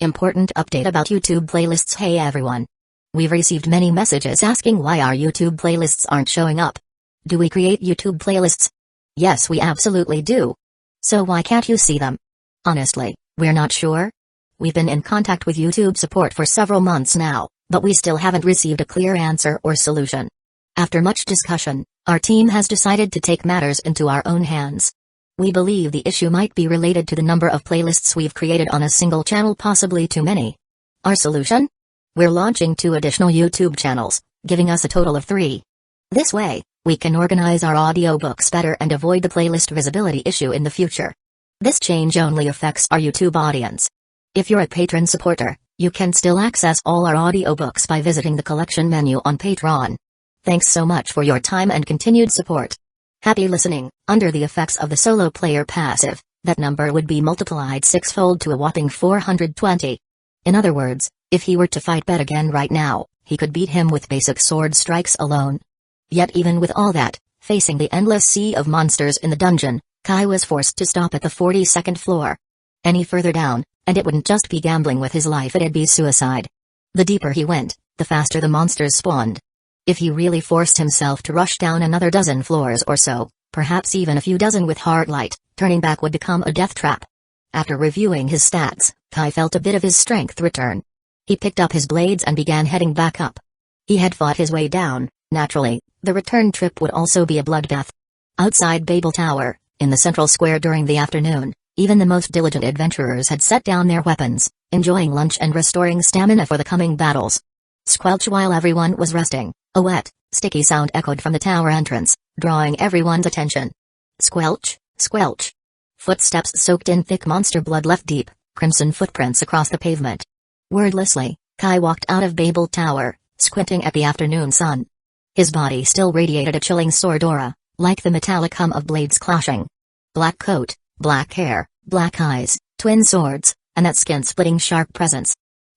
Important update about YouTube playlists. Hey everyone. We've received many messages asking why our YouTube playlists aren't showing up. Do we create YouTube playlists? Yes, we absolutely do. So why can't you see them? Honestly, we're not sure. We've been in contact with YouTube support for several months now, but we still haven't received a clear answer or solution. After much discussion, our team has decided to take matters into our own hands. We believe the issue might be related to the number of playlists we've created on a single channel, possibly too many. Our solution? We're launching 2 additional YouTube channels, giving us a total of 3. This way, we can organize our audiobooks better and avoid the playlist visibility issue in the future. This change only affects our YouTube audience. If you're a patron supporter, you can still access all our audiobooks by visiting the collection menu on Patreon. Thanks so much for your time and continued support. Happy listening. Under the effects of the solo player passive, that number would be multiplied 6-fold to a whopping 420. In other words, if he were to fight Bet again right now, he could beat him with basic sword strikes alone. Yet even with all that, facing the endless sea of monsters in the dungeon, Kai was forced to stop at the 42nd floor. Any further down, and it wouldn't just be gambling with his life, it'd be suicide. The deeper he went, the faster the monsters spawned. If he really forced himself to rush down another dozen floors or so, perhaps even a few dozen with Heartlight, turning back would become a death trap. After reviewing his stats, Kai felt a bit of his strength return. He picked up his blades and began heading back up. He had fought his way down. Naturally, the return trip would also be a bloodbath. Outside Babel Tower, in the central square during the afternoon, even the most diligent adventurers had set down their weapons, enjoying lunch and restoring stamina for the coming battles. Squelch. While everyone was resting, a wet, sticky sound echoed from the tower entrance, drawing everyone's attention. Squelch, squelch. Footsteps soaked in thick monster blood left deep, crimson footprints across the pavement. Wordlessly, Kai walked out of Babel Tower, squinting at the afternoon sun. His body still radiated a chilling sword aura, like the metallic hum of blades clashing. Black coat, black hair, black eyes, twin swords, and that skin-splitting sharp presence.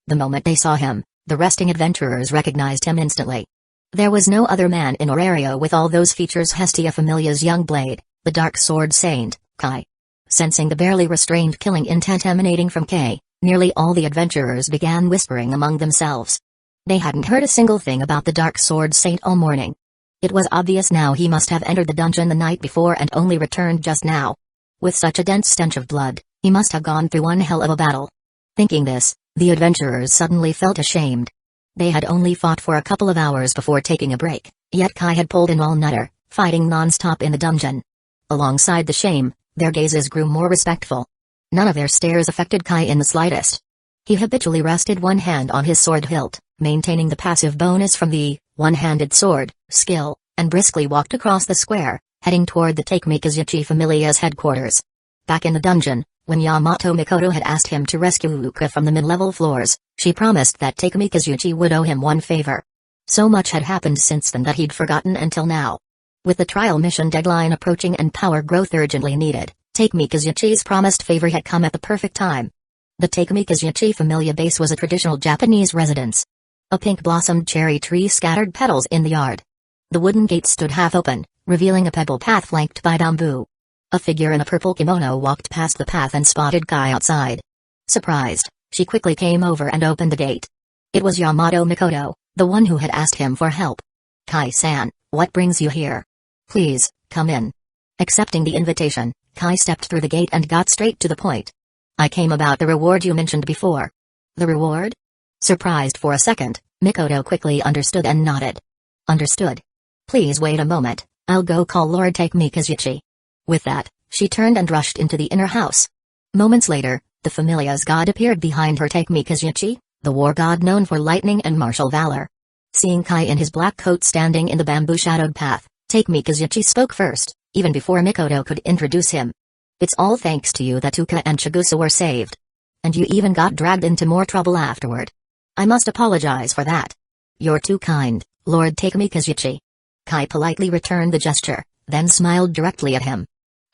The moment they saw him, the resting adventurers recognized him instantly. There was no other man in Orario with all those features. Hestia Familia's young blade, the dark sword saint, Kai. Sensing the barely restrained killing intent emanating from Kai, nearly all the adventurers began whispering among themselves. They hadn't heard a single thing about the dark sword saint all morning. It was obvious now he must have entered the dungeon the night before and only returned just now. With such a dense stench of blood, he must have gone through one hell of a battle. Thinking this, the adventurers suddenly felt ashamed. They had only fought for a couple of hours before taking a break, yet Kai had pulled an all-nighter, fighting non-stop in the dungeon. Alongside the shame, their gazes grew more respectful. None of their stares affected Kai in the slightest. He habitually rested one hand on his sword hilt, maintaining the passive bonus from the one-handed sword skill, and briskly walked across the square, heading toward the Take Mikazuchi Familia's headquarters. Back in the dungeon, when Yamato Mikoto had asked him to rescue Uka from the mid-level floors, she promised that Take Mikazuchi would owe him one favor. So much had happened since then that he'd forgotten until now. With the trial mission deadline approaching and power growth urgently needed, Take Mikazuchi's promised favor had come at the perfect time. The Take Mikazuchi Familia base was a traditional Japanese residence. A pink-blossomed cherry tree scattered petals in the yard. The wooden gate stood half open, revealing a pebble path flanked by bamboo. A figure in a purple kimono walked past the path and spotted Kai outside. Surprised, she quickly came over and opened the gate. It was Yamato Mikoto, the one who had asked him for help. Kai-san, what brings you here? Please, come in. Accepting the invitation, Kai stepped through the gate and got straight to the point. I came about the reward you mentioned before. The reward? Surprised for a second, Mikoto quickly understood and nodded. Understood. Please wait a moment, I'll go call Lord Take Mikazuchi. With that, she turned and rushed into the inner house. Moments later, the Familia's god appeared behind her. Take Mikazuchi, the war god known for lightning and martial valor. Seeing Kai in his black coat standing in the bamboo-shadowed path, Take Mikazuchi spoke first, even before Mikoto could introduce him. It's all thanks to you that Uka and Chigusa were saved. And you even got dragged into more trouble afterward. I must apologize for that. You're too kind, Lord Take Mikazuchi. Kai politely returned the gesture, then smiled directly at him.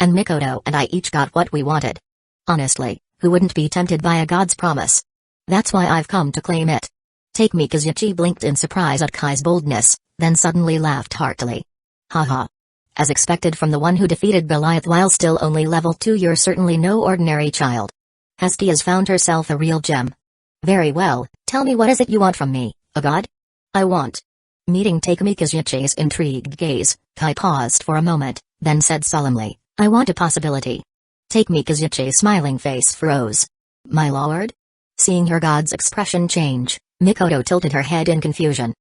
And Mikoto and I each got what we wanted. Honestly, who wouldn't be tempted by a god's promise? That's why I've come to claim it. Take Mikazuchi blinked in surprise at Kai's boldness, then suddenly laughed heartily. Haha. As expected from the one who defeated Goliath while still only level 2, you're certainly no ordinary child. Hestia's found herself a real gem. Very well, tell me what is it you want from me, a god? I want. Meeting Takumi Kazuchi's intrigued gaze, Kai paused for a moment, then said solemnly, I want a possibility. Takumi Kazuchi's smiling face froze. My lord? Seeing her god's expression change, Mikoto tilted her head in confusion.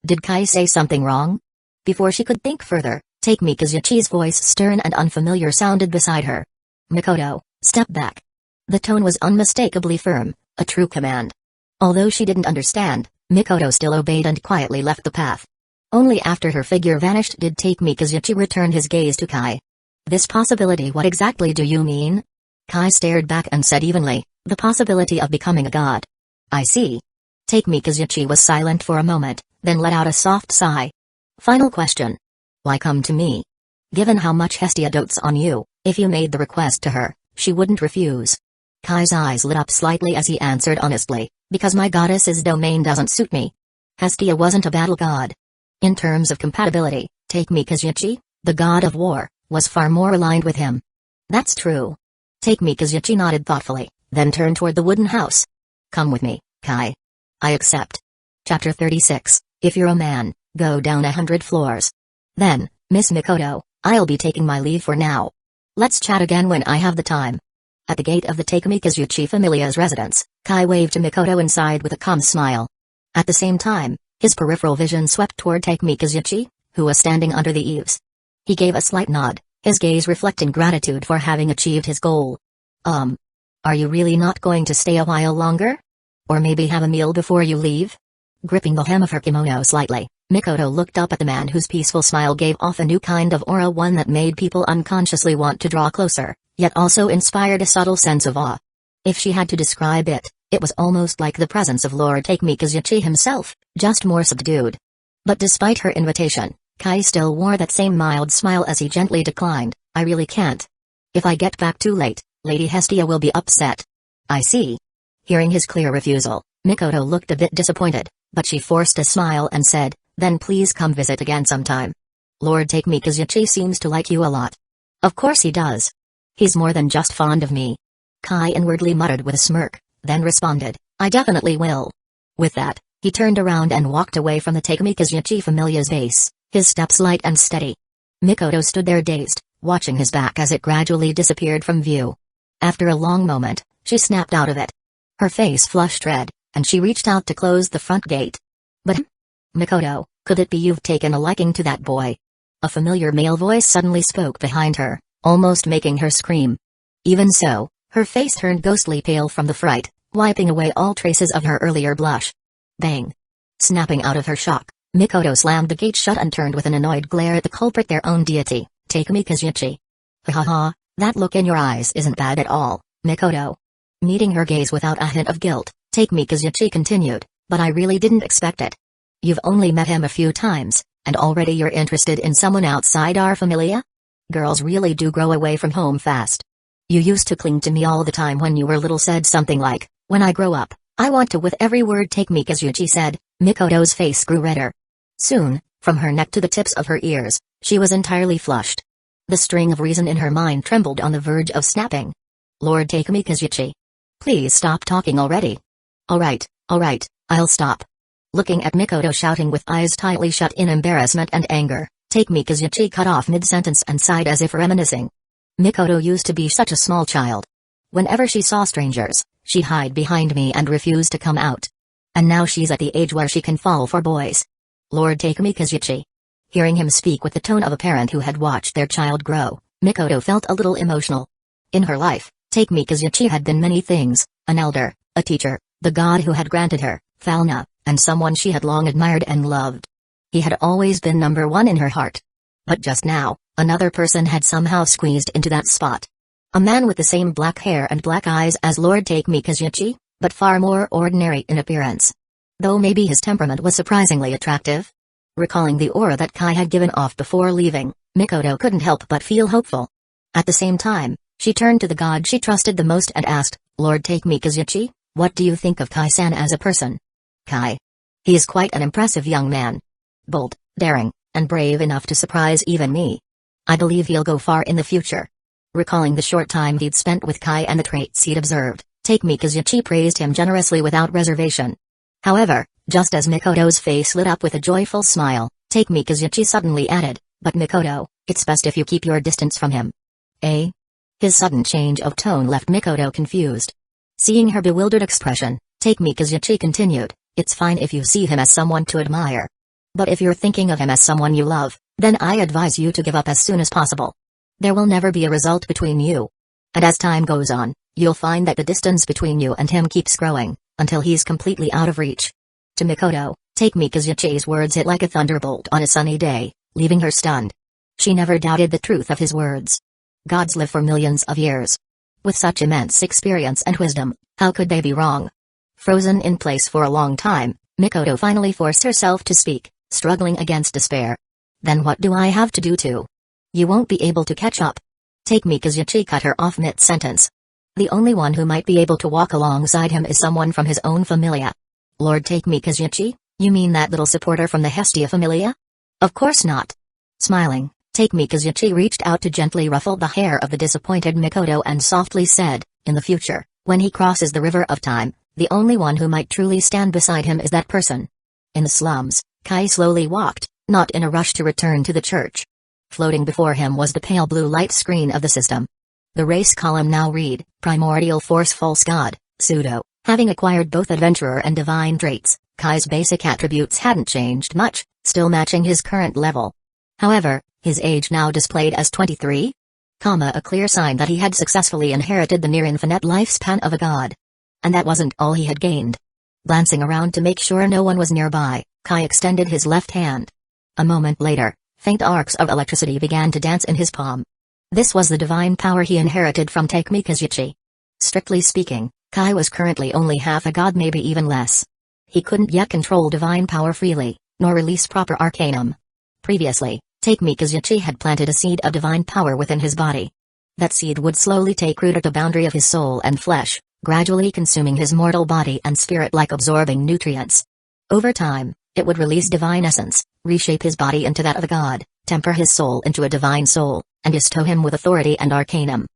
Did Kai say something wrong? Before she could think further, Takumi Kazuchi's voice stern and unfamiliar sounded beside her. Mikoto, step back. The tone was unmistakably firm, a true command. Although she didn't understand, Mikoto still obeyed and quietly left the path. Only after her figure vanished did Takumi Kazuchi return his gaze to Kai. This possibility, what exactly do you mean? Kai stared back and said evenly, the possibility of becoming a god. I see. Takumi Kazuchi was silent for a moment, then let out a soft sigh. Final question. Why come to me? Given how much Hestia dotes on you, if you made the request to her, she wouldn't refuse. Kai's eyes lit up slightly as he answered honestly, because my goddess's domain doesn't suit me. Hestia wasn't a battle god. In terms of compatibility, Takumi Kazuchi, the god of war, was far more aligned with him. That's true. Takumi Kazuchi nodded thoughtfully, then turned toward the wooden house. Come with me, Kai. I accept. Chapter 36, If you're a man, go down 100 floors. Then, Miss Mikoto, I'll be taking my leave for now. Let's chat again when I have the time. At the gate of the Takumi Kazuchi familia's residence, Kai waved to Mikoto inside with a calm smile. At the same time, his peripheral vision swept toward Takumi Kazuchi, who was standing under the eaves. He gave a slight nod, his gaze reflecting gratitude for having achieved his goal. Are you really not going to stay a while longer? Or maybe have a meal before you leave? Gripping the hem of her kimono slightly, Mikoto looked up at the man whose peaceful smile gave off a new kind of aura, one that made people unconsciously want to draw closer, yet also inspired a subtle sense of awe. If she had to describe it, it was almost like the presence of Lord Takumi Kazuchi himself, just more subdued. But despite her invitation, Kai still wore that same mild smile as he gently declined, I really can't. If I get back too late, Lady Hestia will be upset. I see. Hearing his clear refusal, Mikoto looked a bit disappointed, but she forced a smile and said, then please come visit again sometime. Lord Takumi Kazuchi seems to like you a lot. Of course he does. He's more than just fond of me. Kai inwardly muttered with a smirk, then responded, I definitely will. With that, he turned around and walked away from the Takumi Kazuchi familia's base, his steps light and steady. Mikoto stood there dazed, watching his back as it gradually disappeared from view. After a long moment, she snapped out of it. Her face flushed red, and she reached out to close the front gate. But, Mikoto, could it be you've taken a liking to that boy? A familiar male voice suddenly spoke behind her, almost making her scream. Even so, her face turned ghostly pale from the fright, wiping away all traces of her earlier blush. Bang! Snapping out of her shock, Mikoto slammed the gate shut and turned with an annoyed glare at the culprit, their own deity, Takumi Kazuchi. Ha ha ha, that look in your eyes isn't bad at all, Mikoto. Meeting her gaze without a hint of guilt, Takumi Kazuchi continued, but I really didn't expect it. You've only met him a few times, and already you're interested in someone outside our familia? Girls really do grow away from home fast. You used to cling to me all the time when you were little, said something like, when I grow up, I want to, with every word Takumi Kazuchi said. Mikoto's face grew redder. Soon, from her neck to the tips of her ears, she was entirely flushed. The string of reason in her mind trembled on the verge of snapping. Lord Takumi Kazuchi. Please stop talking already. Alright, I'll stop. Looking at Mikoto shouting with eyes tightly shut in embarrassment and anger, Takumi Kazuchi cut off mid-sentence and sighed as if reminiscing. Mikoto used to be such a small child. Whenever she saw strangers, she'd hide behind me and refuse to come out. And now she's at the age where she can fall for boys. Lord Takumi Kazuchi. Hearing him speak with the tone of a parent who had watched their child grow, Mikoto felt a little emotional. In her life, Takumi Kazuchi had been many things, an elder, a teacher, the god who had granted her, Falna, and someone she had long admired and loved. He had always been number one in her heart. But just now, another person had somehow squeezed into that spot. A man with the same black hair and black eyes as Lord Takumi Kazuchi, but far more ordinary in appearance. Though maybe his temperament was surprisingly attractive. Recalling the aura that Kai had given off before leaving, Mikoto couldn't help but feel hopeful. At the same time, she turned to the god she trusted the most and asked, Lord Takumi Kazuchi, what do you think of Kai-san as a person? Kai. He is quite an impressive young man. Bold, daring, and brave enough to surprise even me. I believe he'll go far in the future. Recalling the short time he'd spent with Kai and the traits he'd observed, Take Mikazuchi praised him generously without reservation. However, just as Mikoto's face lit up with a joyful smile, Take Mikazuchi suddenly added, "But Mikoto, it's best if you keep your distance from him." Eh? His sudden change of tone left Mikoto confused. Seeing her bewildered expression, Take Mikazuchi continued, "It's fine if you see him as someone to admire. But if you're thinking of him as someone you love, then I advise you to give up as soon as possible. There will never be a result between you. And as time goes on, you'll find that the distance between you and him keeps growing, until he's completely out of reach." To Mikoto, Take Mikazuchi's words hit like a thunderbolt on a sunny day, leaving her stunned. She never doubted the truth of his words. Gods live for millions of years. With such immense experience and wisdom, how could they be wrong? Frozen in place for a long time, Mikoto finally forced herself to speak, struggling against despair. "Then what do I have to do to? You won't be able to catch up." Take Mikazuchi cut her off mid-sentence. "The only one who might be able to walk alongside him is someone from his own familia." "Lord Take Mikazuchi? You mean that little supporter from the Hestia familia?" "Of course not." Smiling, Take Mikazuchi reached out to gently ruffle the hair of the disappointed Mikoto and softly said, "In the future, when he crosses the river of time, the only one who might truly stand beside him is that person." In the slums, Kai slowly walked, not in a rush to return to the church. Floating before him was the pale blue light screen of the system. The race column now read, "Primordial Force False God, Pseudo." Having acquired both adventurer and divine traits, Kai's basic attributes hadn't changed much, still matching his current level. However, his age now displayed as 23? A clear sign that he had successfully inherited the near-infinite lifespan of a god. And that wasn't all he had gained. Glancing around to make sure no one was nearby, Kai extended his left hand. A moment later, faint arcs of electricity began to dance in his palm. This was the divine power he inherited from Take Mikazuchi. Strictly speaking, Kai was currently only half a god, maybe even less. He couldn't yet control divine power freely, nor release proper arcanum. Previously, Take Mikazuchi had planted a seed of divine power within his body. That seed would slowly take root at the boundary of his soul and flesh, gradually consuming his mortal body and spirit like absorbing nutrients. Over time, it would release divine essence, reshape his body into that of a god, temper his soul into a divine soul, and bestow him with authority and arcanum.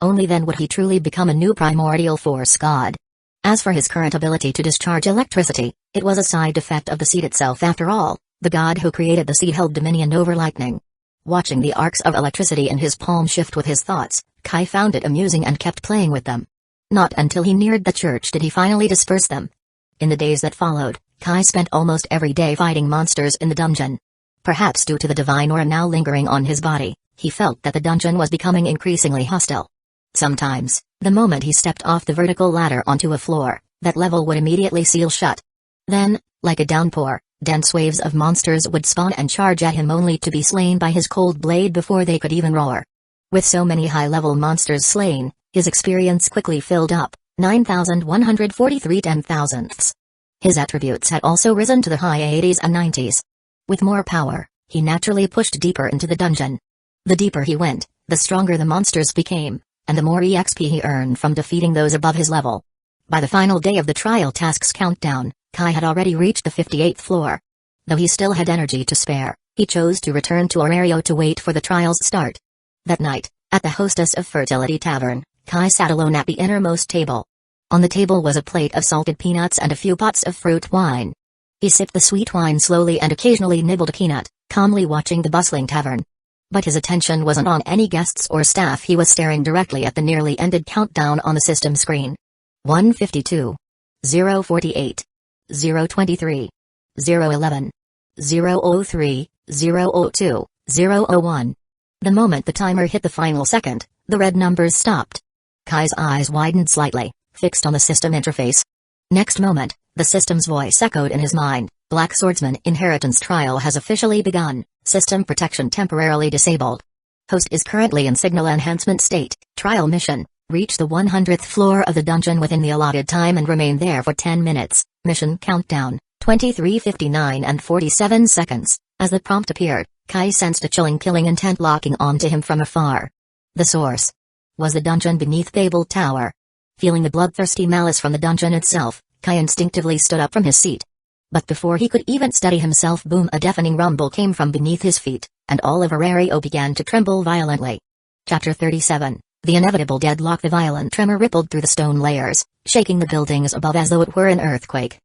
Only then would he truly become a new primordial force god. As for his current ability to discharge electricity, it was a side effect of the seed itself after all. The god who created the seed held dominion over lightning. Watching the arcs of electricity in his palm shift with his thoughts, Kai found it amusing and kept playing with them. Not until he neared the church did he finally disperse them. In the days that followed, Kai spent almost every day fighting monsters in the dungeon. Perhaps due to the divine aura now lingering on his body, he felt that the dungeon was becoming increasingly hostile. Sometimes, the moment he stepped off the vertical ladder onto a floor, that level would immediately seal shut. Then, like a downpour, dense waves of monsters would spawn and charge at him only to be slain by his cold blade before they could even roar. With so many high-level monsters slain, his experience quickly filled up, 9,143 10,000ths. His attributes had also risen to the high 80s and 90s. With more power, he naturally pushed deeper into the dungeon. The deeper he went, the stronger the monsters became, and the more EXP he earned from defeating those above his level. By the final day of the trial tasks countdown, Kai had already reached the 58th floor. Though he still had energy to spare, he chose to return to Aurario to wait for the trial's start. That night, at the Hostess of Fertility Tavern, Kai sat alone at the innermost table. On the table was a plate of salted peanuts and a few pots of fruit wine. He sipped the sweet wine slowly and occasionally nibbled a peanut, calmly watching the bustling tavern. But his attention wasn't on any guests or staff. He was staring directly at the nearly ended countdown on the system screen. 152. 048. 023. 011. 003. 002. 001. The moment the timer hit the final second, the red numbers stopped. Kai's eyes widened slightly, fixed on the system interface. Next moment, the system's voice echoed in his mind. Black Swordsman Inheritance Trial has officially begun. System protection temporarily disabled. Host is currently in signal enhancement state. Trial mission. Reach the 100th floor of the dungeon within the allotted time and remain there for 10 minutes. Mission countdown, 23:59 and 47 seconds. As the prompt appeared, Kai sensed a chilling killing intent locking onto him from afar. The source was the dungeon beneath Babel Tower. Feeling the bloodthirsty malice from the dungeon itself, Kai instinctively stood up from his seat. But before he could even steady himself, boom, a deafening rumble came from beneath his feet, and all of Aurario began to tremble violently. Chapter 37, The inevitable deadlock, the violent tremor rippled through the stone layers, shaking the buildings above as though it were an earthquake.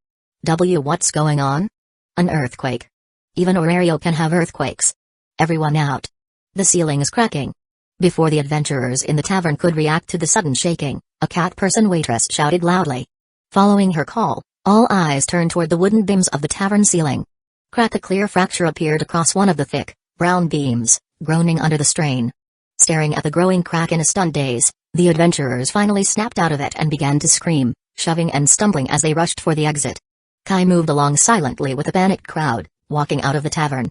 What's going on? An earthquake. Even Orario can have earthquakes. Everyone out. The ceiling is cracking. Before the adventurers in the tavern could react to the sudden shaking, a cat-person waitress shouted loudly. Following her call, all eyes turned toward the wooden beams of the tavern ceiling. Crack! A clear fracture appeared across one of the thick, brown beams, groaning under the strain. Staring at the growing crack in a stunned daze, the adventurers finally snapped out of it and began to scream, shoving and stumbling as they rushed for the exit. Kai moved along silently with the panicked crowd, walking out of the tavern.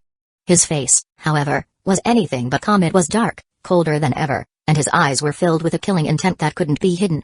His face, however, was anything but calm. It was dark, colder than ever, and his eyes were filled with a killing intent that couldn't be hidden.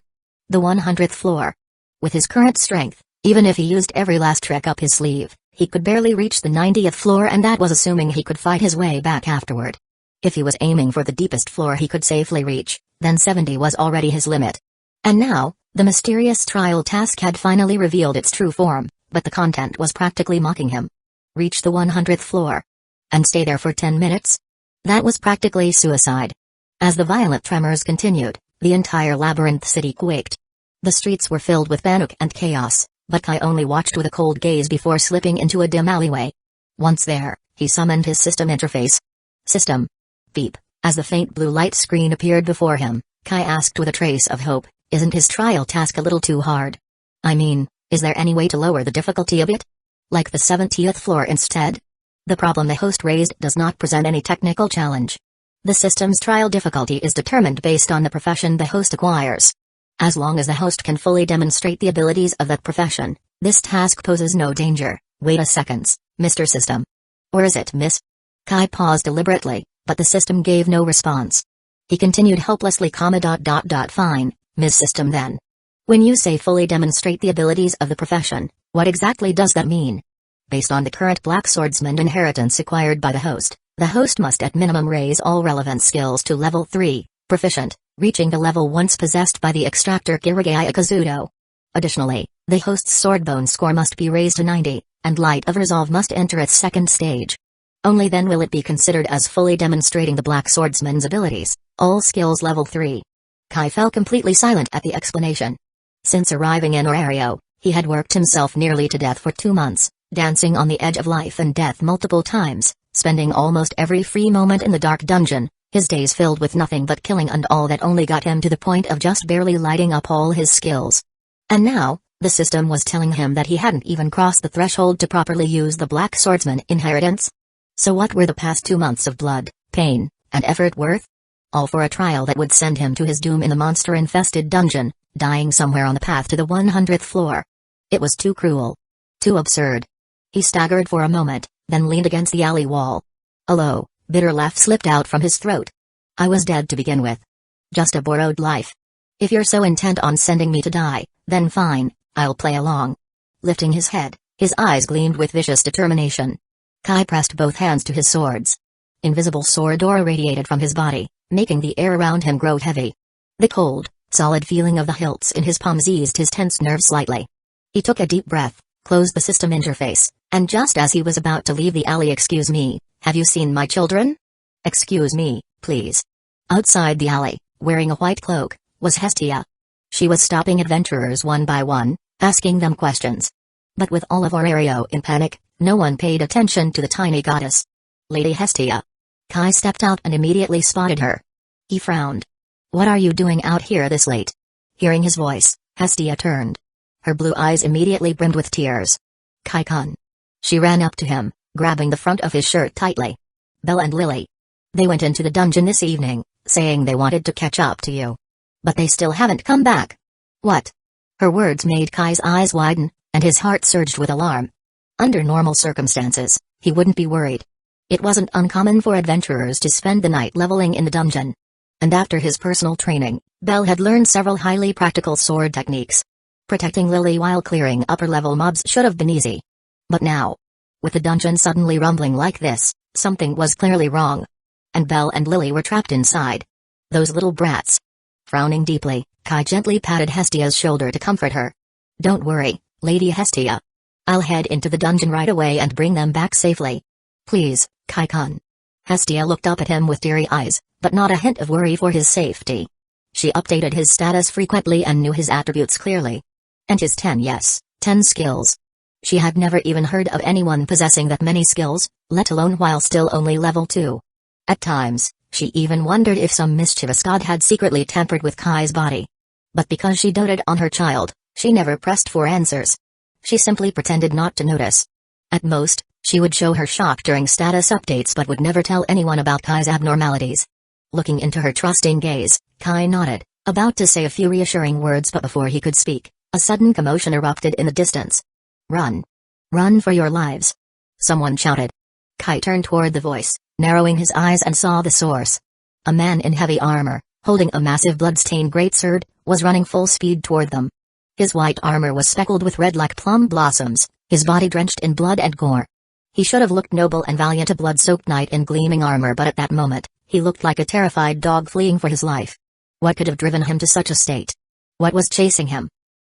The 100th floor. With his current strength, even if he used every last trick up his sleeve, he could barely reach the 90th floor, and that was assuming he could fight his way back afterward. If he was aiming for the deepest floor he could safely reach, then 70 was already his limit. And now, the mysterious trial task had finally revealed its true form, but the content was practically mocking him. Reach the 100th floor. And stay there for 10 minutes? That was practically suicide. As the violent tremors continued, the entire labyrinth city quaked. The streets were filled with panic and chaos, but Kai only watched with a cold gaze before slipping into a dim alleyway. Once there, he summoned his system interface. System. Beep. As the faint blue light screen appeared before him, Kai asked with a trace of hope, isn't his trial task a little too hard? I mean, is there any way to lower the difficulty of it? Like the 70th floor instead? The problem the host raised does not present any technical challenge. The system's trial difficulty is determined based on the profession the host acquires. As long as the host can fully demonstrate the abilities of that profession, this task poses no danger. Wait a second, Mr. System. Or is it Miss? Kai paused deliberately, but the system gave no response. He continued helplessly, Fine, Ms. System then. When you say fully demonstrate the abilities of the profession, what exactly does that mean? Based on the current Black Swordsman inheritance acquired by the host must at minimum raise all relevant skills to level 3, proficient, reaching the level once possessed by the extractor Kirigaya Kazuto. Additionally, the host's swordbone score must be raised to 90, and Light of Resolve must enter its second stage. Only then will it be considered as fully demonstrating the Black Swordsman's abilities, all skills level 3. Kai fell completely silent at the explanation. Since arriving in Orario, he had worked himself nearly to death for 2 months, dancing on the edge of life and death multiple times, spending almost every free moment in the dark dungeon, his days filled with nothing but killing, and all that only got him to the point of just barely lighting up all his skills. And now, the system was telling him that he hadn't even crossed the threshold to properly use the Black Swordsman inheritance? So what were the past 2 months of blood, pain, and effort worth? All for a trial that would send him to his doom in the monster-infested dungeon, dying somewhere on the path to the 100th floor. It was too cruel. Too absurd. He staggered for a moment, then leaned against the alley wall. A low, bitter laugh slipped out from his throat. I was dead to begin with. Just a borrowed life. If you're so intent on sending me to die, then fine, I'll play along. Lifting his head, his eyes gleamed with vicious determination. Kai pressed both hands to his swords. Invisible sword aura radiated from his body, making the air around him grow heavy. The cold, solid feeling of the hilts in his palms eased his tense nerves slightly. He took a deep breath, closed the system interface, and just as he was about to leave the alley, excuse me, have you seen my children? Excuse me, please. Outside the alley, wearing a white cloak, was Hestia. She was stopping adventurers one by one, asking them questions. But with all of Orario in panic, no one paid attention to the tiny goddess. Lady Hestia. Kai stepped out and immediately spotted her. He frowned. What are you doing out here this late? Hearing his voice, Hestia turned. Her blue eyes immediately brimmed with tears. Kai-kun. She ran up to him, grabbing the front of his shirt tightly. Belle and Lily. They went into the dungeon this evening, saying they wanted to catch up to you. But they still haven't come back. What? Her words made Kai's eyes widen, and his heart surged with alarm. Under normal circumstances, he wouldn't be worried. It wasn't uncommon for adventurers to spend the night leveling in the dungeon. And after his personal training, Belle had learned several highly practical sword techniques. Protecting Lily while clearing upper-level mobs should have been easy. But now, with the dungeon suddenly rumbling like this, something was clearly wrong. And Belle and Lily were trapped inside. Those little brats. Frowning deeply, Kai gently patted Hestia's shoulder to comfort her. Don't worry, Lady Hestia. I'll head into the dungeon right away and bring them back safely. Please, Kai-kun. Hestia looked up at him with teary eyes, but not a hint of worry for his safety. She updated his status frequently and knew his attributes clearly. And his 10 skills. She had never even heard of anyone possessing that many skills, let alone while still only level 2. At times, she even wondered if some mischievous god had secretly tampered with Kai's body. But because she doted on her child, she never pressed for answers. She simply pretended not to notice. At most, she would show her shock during status updates but would never tell anyone about Kai's abnormalities. Looking into her trusting gaze, Kai nodded, about to say a few reassuring words, but before he could speak, a sudden commotion erupted in the distance. "Run! Run for your lives!" someone shouted. Kai turned toward the voice, narrowing his eyes, and saw the source. A man in heavy armor, holding a massive blood-stained greatsword, was running full speed toward them. His white armor was speckled with red like plum blossoms, his body drenched in blood and gore. He should have looked noble and valiant, a blood-soaked knight in gleaming armor, but at that moment, he looked like a terrified dog fleeing for his life. What could have driven him to such a state? What was chasing him?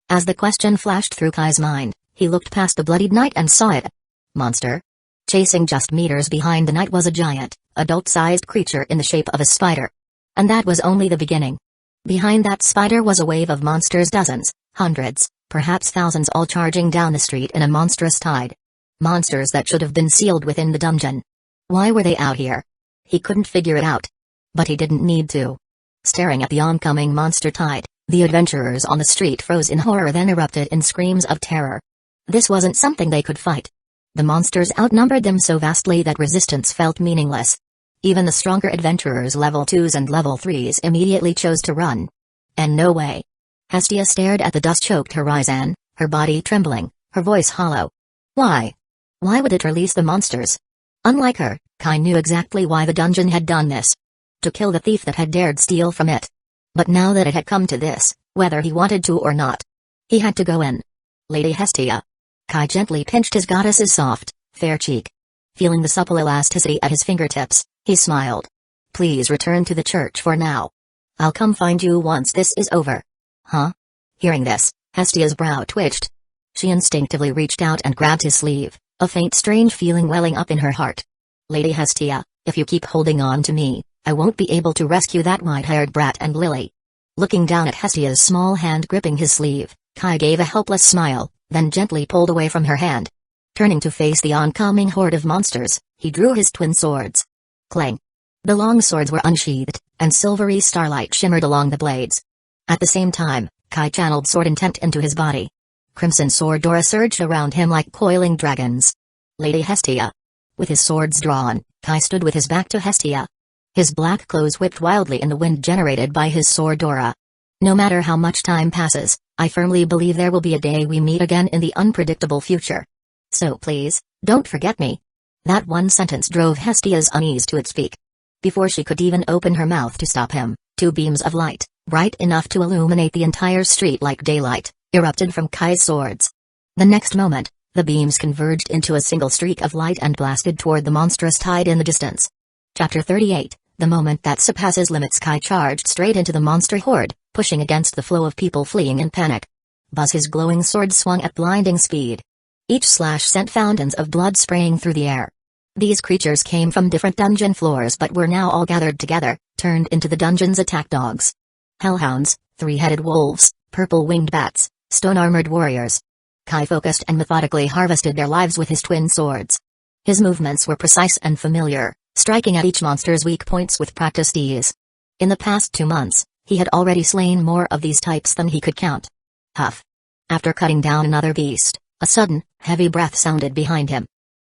As the question flashed through Kai's mind, he looked past the bloodied knight and saw it. Monster? Chasing just meters behind the knight was a giant, adult-sized creature in the shape of a spider. And that was only the beginning. Behind that spider was a wave of monsters, dozens, hundreds, perhaps thousands, all charging down the street in a monstrous tide. Monsters that should have been sealed within the dungeon. Why were they out here? He couldn't figure it out. But he didn't need to. Staring at the oncoming monster tide, the adventurers on the street froze in horror, then erupted in screams of terror. This wasn't something they could fight. The monsters outnumbered them so vastly that resistance felt meaningless. Even the stronger adventurers, level 2s and level 3s, immediately chose to run. And no way. Hestia stared at the dust-choked horizon, her body trembling, her voice hollow. Why? Why would it release the monsters? Unlike her, Kai knew exactly why the dungeon had done this. To kill the thief that had dared steal from it. But now that it had come to this, whether he wanted to or not, he had to go in. Lady Hestia. Kai gently pinched his goddess's soft, fair cheek. Feeling the supple elasticity at his fingertips, he smiled. Please return to the church for now. I'll come find you once this is over. Huh? Hearing this, Hestia's brow twitched. She instinctively reached out and grabbed his sleeve, a faint strange feeling welling up in her heart. Lady Hestia, if you keep holding on to me, I won't be able to rescue that white-haired brat and Lily. Looking down at Hestia's small hand gripping his sleeve, Kai gave a helpless smile, then gently pulled away from her hand. Turning to face the oncoming horde of monsters, he drew his twin swords. Clang! The long swords were unsheathed, and silvery starlight shimmered along the blades. At the same time, Kai channeled sword intent into his body. Crimson sword aura surged around him like coiling dragons. Lady Hestia. With his swords drawn, Kai stood with his back to Hestia. His black clothes whipped wildly in the wind generated by his sword aura. No matter how much time passes, I firmly believe there will be a day we meet again in the unpredictable future. So please, don't forget me. That one sentence drove Hestia's unease to its peak. Before she could even open her mouth to stop him, two beams of light, bright enough to illuminate the entire street like daylight, erupted from Kai's swords. The next moment, the beams converged into a single streak of light and blasted toward the monstrous tide in the distance. Chapter 38, The Moment That Surpasses Limits. Kai charged straight into the monster horde, pushing against the flow of people fleeing in panic. Buzz, his glowing sword swung at blinding speed. Each slash sent fountains of blood spraying through the air. These creatures came from different dungeon floors but were now all gathered together, turned into the dungeon's attack dogs. Hellhounds, three-headed wolves, purple-winged bats, stone-armored warriors. Kai focused and methodically harvested their lives with his twin swords. His movements were precise and familiar, striking at each monster's weak points with practiced ease. In the past 2 months, he had already slain more of these types than he could count. Huff. After cutting down another beast, a sudden, heavy breath sounded behind him.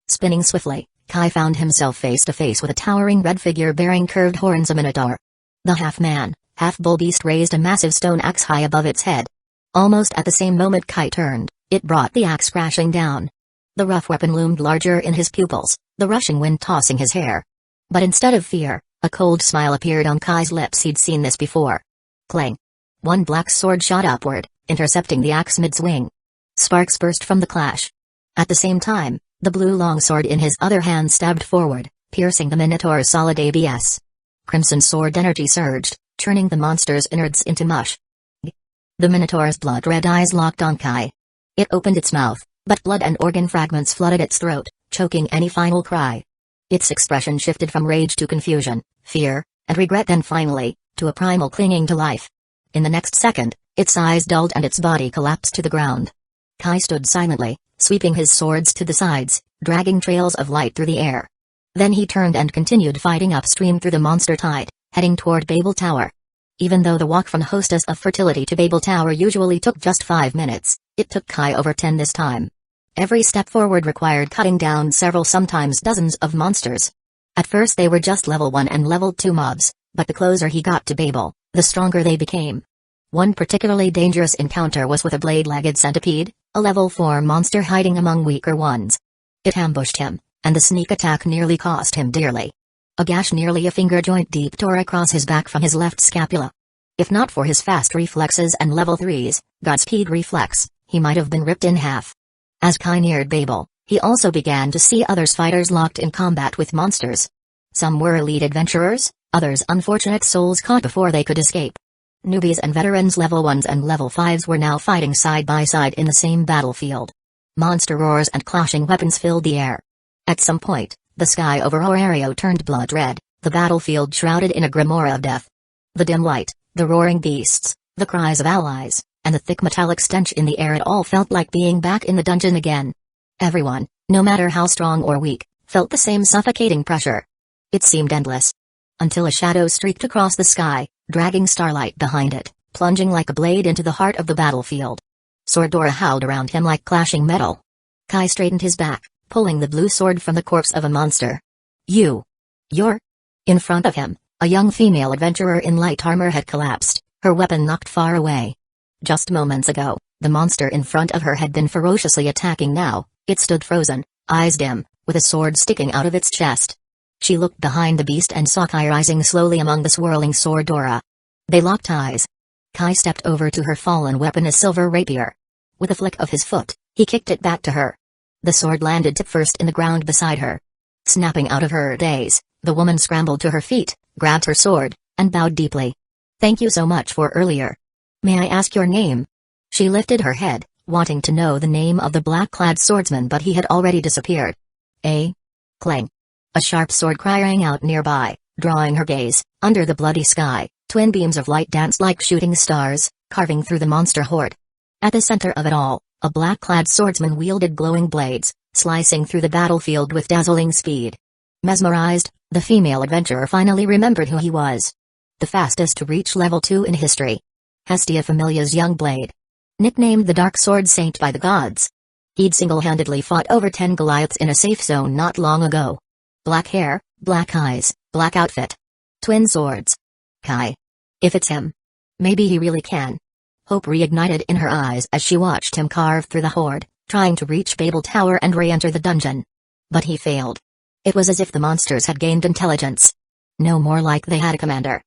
Spinning swiftly, Kai found himself face to face with a towering red figure bearing curved horns, a minotaur. The half-man, half-bull beast raised a massive stone axe high above its head. Almost at the same moment Kai turned, it brought the axe crashing down. The rough weapon loomed larger in his pupils, the rushing wind tossing his hair. But instead of fear, a cold smile appeared on Kai's lips. He'd seen this before. Clang! One black sword shot upward, intercepting the axe mid-swing. Sparks burst from the clash. At the same time, the blue longsword in his other hand stabbed forward, piercing the Minotaur's solid ABS. Crimson sword energy surged, turning the monster's innards into mush. The Minotaur's blood-red eyes locked on Kai. It opened its mouth, but blood and organ fragments flooded its throat, choking any final cry. Its expression shifted from rage to confusion, fear, and regret, then finally, to a primal clinging to life. In the next second, its eyes dulled and its body collapsed to the ground. Kai stood silently, sweeping his swords to the sides, dragging trails of light through the air. Then he turned and continued fighting upstream through the monster tide, heading toward Babel Tower. Even though the walk from Hostess of Fertility to Babel Tower usually took just 5 minutes, it took Kai over 10 this time. Every step forward required cutting down several, sometimes dozens of monsters. At first they were just level 1 and level 2 mobs, but the closer he got to Babel, the stronger they became. One particularly dangerous encounter was with a blade-legged centipede, a level 4 monster hiding among weaker ones. It ambushed him, and the sneak attack nearly cost him dearly. A gash nearly a finger joint deep tore across his back from his left scapula. If not for his fast reflexes and level 3's Godspeed reflex, he might have been ripped in half. As Kai neared Babel, he also began to see other fighters locked in combat with monsters. Some were elite adventurers, others unfortunate souls caught before they could escape. Newbies and veterans level 1s and level 5s were now fighting side by side in the same battlefield. Monster roars and clashing weapons filled the air. At some point, the sky over Orario turned blood red, the battlefield shrouded in a grim aura of death. The dim light, the roaring beasts, the cries of allies, and the thick metallic stench in the air, it all felt like being back in the dungeon again. Everyone, no matter how strong or weak, felt the same suffocating pressure. It seemed endless. Until a shadow streaked across the sky, dragging starlight behind it, plunging like a blade into the heart of the battlefield. Swordora howled around him like clashing metal. Kai straightened his back, pulling the blue sword from the corpse of a monster. You're... In front of him, a young female adventurer in light armor had collapsed, her weapon knocked far away. Just moments ago, the monster in front of her had been ferociously attacking. Now, it stood frozen, eyes dim, with a sword sticking out of its chest. She looked behind the beast and saw Kai rising slowly among the swirling Swordora. They locked eyes. Kai stepped over to her fallen weapon, a silver rapier. With a flick of his foot, he kicked it back to her. The sword landed tip first in the ground beside her. Snapping out of her daze, the woman scrambled to her feet, grabbed her sword, and bowed deeply. "Thank you so much for earlier. May I ask your name?" She lifted her head, wanting to know the name of the black-clad swordsman, but he had already disappeared. Clang. A sharp sword cry rang out nearby, drawing her gaze. Under the bloody sky, twin beams of light danced like shooting stars, carving through the monster horde. At the center of it all, a black-clad swordsman wielded glowing blades, slicing through the battlefield with dazzling speed. Mesmerized, the female adventurer finally remembered who he was. The fastest to reach level 2 in history. Hestia Familia's young blade. Nicknamed the Dark Sword Saint by the gods. He'd single-handedly fought over 10 Goliaths in a safe zone not long ago. Black hair, black eyes, black outfit. Twin swords. Kai. If it's him. Maybe he really can. Hope reignited in her eyes as she watched him carve through the horde, trying to reach Babel Tower and re-enter the dungeon. But he failed. It was as if the monsters had gained intelligence. No more like they had a commander.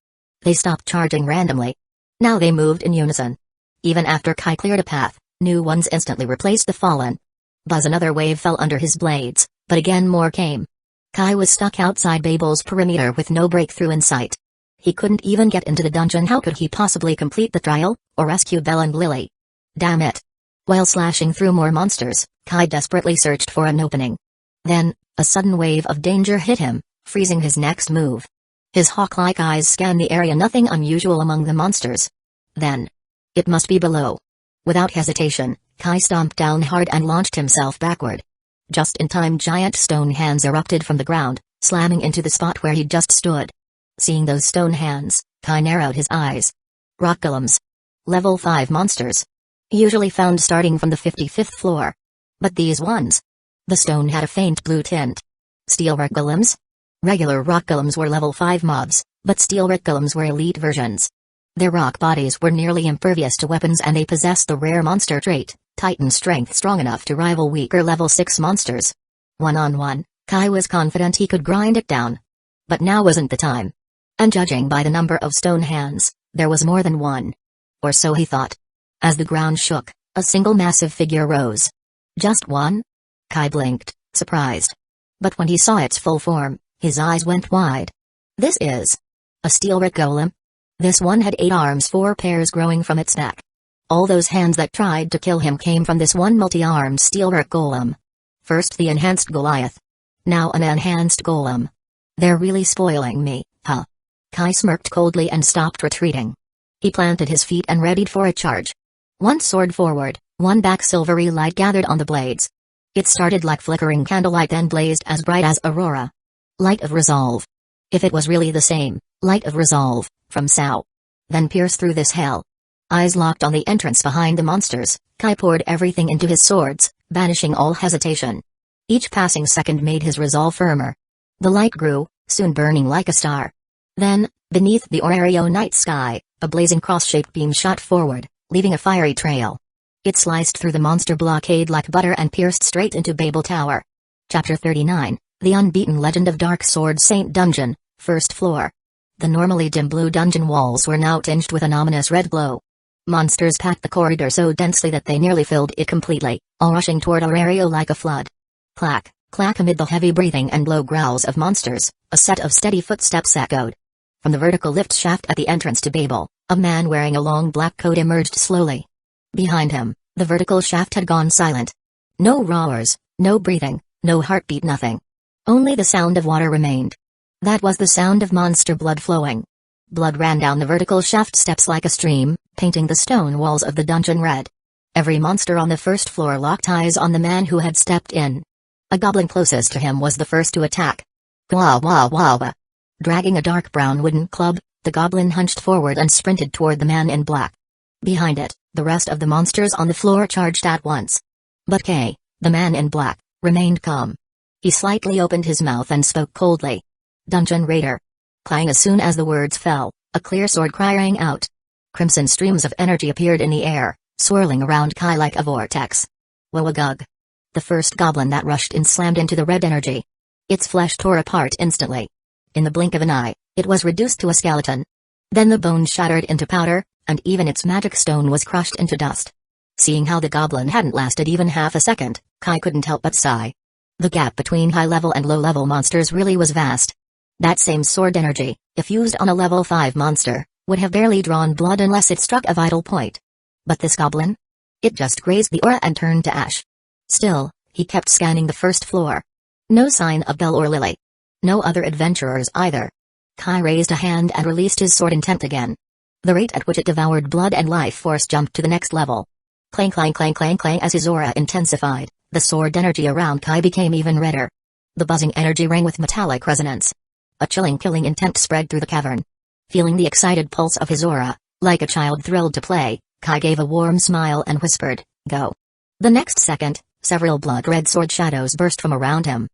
They stopped charging randomly. Now they moved in unison. Even after Kai cleared a path, new ones instantly replaced the fallen. Buzz, another wave fell under his blades, but again more came. Kai was stuck outside Babel's perimeter with no breakthrough in sight. He couldn't even get into the dungeon. How could he possibly complete the trial, or rescue Belle and Lily? Damn it. While slashing through more monsters, Kai desperately searched for an opening. Then, a sudden wave of danger hit him, freezing his next move. His hawk-like eyes scanned the area, nothing unusual among the monsters. Then, it must be below. Without hesitation, Kai stomped down hard and launched himself backward. Just in time, giant stone hands erupted from the ground, slamming into the spot where he'd just stood. Seeing those stone hands, Kai narrowed his eyes. Rock golems. Level 5 monsters. Usually found starting from the 55th floor. But these ones. The stone had a faint blue tint. Steel rock golems? Regular rock golems were level 5 mobs, but steel rock golems were elite versions. Their rock bodies were nearly impervious to weapons, and they possessed the rare monster trait, Titan strength, strong enough to rival weaker level 6 monsters. One-on-one, Kai was confident he could grind it down. But now wasn't the time. And judging by the number of stone hands, there was more than one. Or so he thought. As the ground shook, a single massive figure rose. Just one? Kai blinked, surprised. But when he saw its full form, his eyes went wide. This is a steel rock golem? This one had 8 arms, 4 pairs growing from its neck. All those hands that tried to kill him came from this one multi-armed steel rock golem. First the enhanced Goliath. Now an enhanced golem. They're really spoiling me, huh? Kai smirked coldly and stopped retreating. He planted his feet and readied for a charge. One sword forward, one back. Silvery light gathered on the blades. It started like flickering candlelight, then blazed as bright as aurora. Light of resolve. If it was really the same, light of resolve, from Sao. Then pierce through this hell. Eyes locked on the entrance behind the monsters, Kai poured everything into his swords, banishing all hesitation. Each passing second made his resolve firmer. The light grew, soon burning like a star. Then, beneath the Orario night sky, a blazing cross-shaped beam shot forward, leaving a fiery trail. It sliced through the monster blockade like butter and pierced straight into Babel Tower. Chapter 39, The Unbeaten Legend of Dark Sword Saint Dungeon, First Floor. The normally dim blue dungeon walls were now tinged with an ominous red glow. Monsters packed the corridor so densely that they nearly filled it completely, all rushing toward Aurario like a flood. Clack, clack. Amid the heavy breathing and low growls of monsters, a set of steady footsteps echoed. From the vertical lift shaft at the entrance to Babel, a man wearing a long black coat emerged slowly. Behind him, the vertical shaft had gone silent. No roars, no breathing, no heartbeat, nothing. Only the sound of water remained. That was the sound of monster blood flowing. Blood ran down the vertical shaft steps like a stream, painting the stone walls of the dungeon red. Every monster on the first floor locked eyes on the man who had stepped in. A goblin closest to him was the first to attack. Wah wah wah wah. Dragging a dark brown wooden club, the goblin hunched forward and sprinted toward the man in black. Behind it, the rest of the monsters on the floor charged at once. But Kay, the man in black, remained calm. He slightly opened his mouth and spoke coldly. Dungeon Raider. Clang. As soon as the words fell, a clear sword cry rang out. Crimson streams of energy appeared in the air, swirling around Kai like a vortex. Wawagug. The first goblin that rushed in slammed into the red energy. Its flesh tore apart instantly. In the blink of an eye, it was reduced to a skeleton. Then the bone shattered into powder, and even its magic stone was crushed into dust. Seeing how the goblin hadn't lasted even half a second, Kai couldn't help but sigh. The gap between high-level and low-level monsters really was vast. That same sword energy, if used on a level 5 monster, would have barely drawn blood unless it struck a vital point. But this goblin? It just grazed the aura and turned to ash. Still, he kept scanning the first floor. No sign of Belle or Lily. No other adventurers either. Kai raised a hand and released his sword intent again. The rate at which it devoured blood and life force jumped to the next level. Clang clang clang clang clang. As his aura intensified, the sword energy around Kai became even redder. The buzzing energy rang with metallic resonance. A chilling killing intent spread through the cavern. Feeling the excited pulse of his aura, like a child thrilled to play, Kai gave a warm smile and whispered, "Go." The next second, several blood-red sword shadows burst from around him.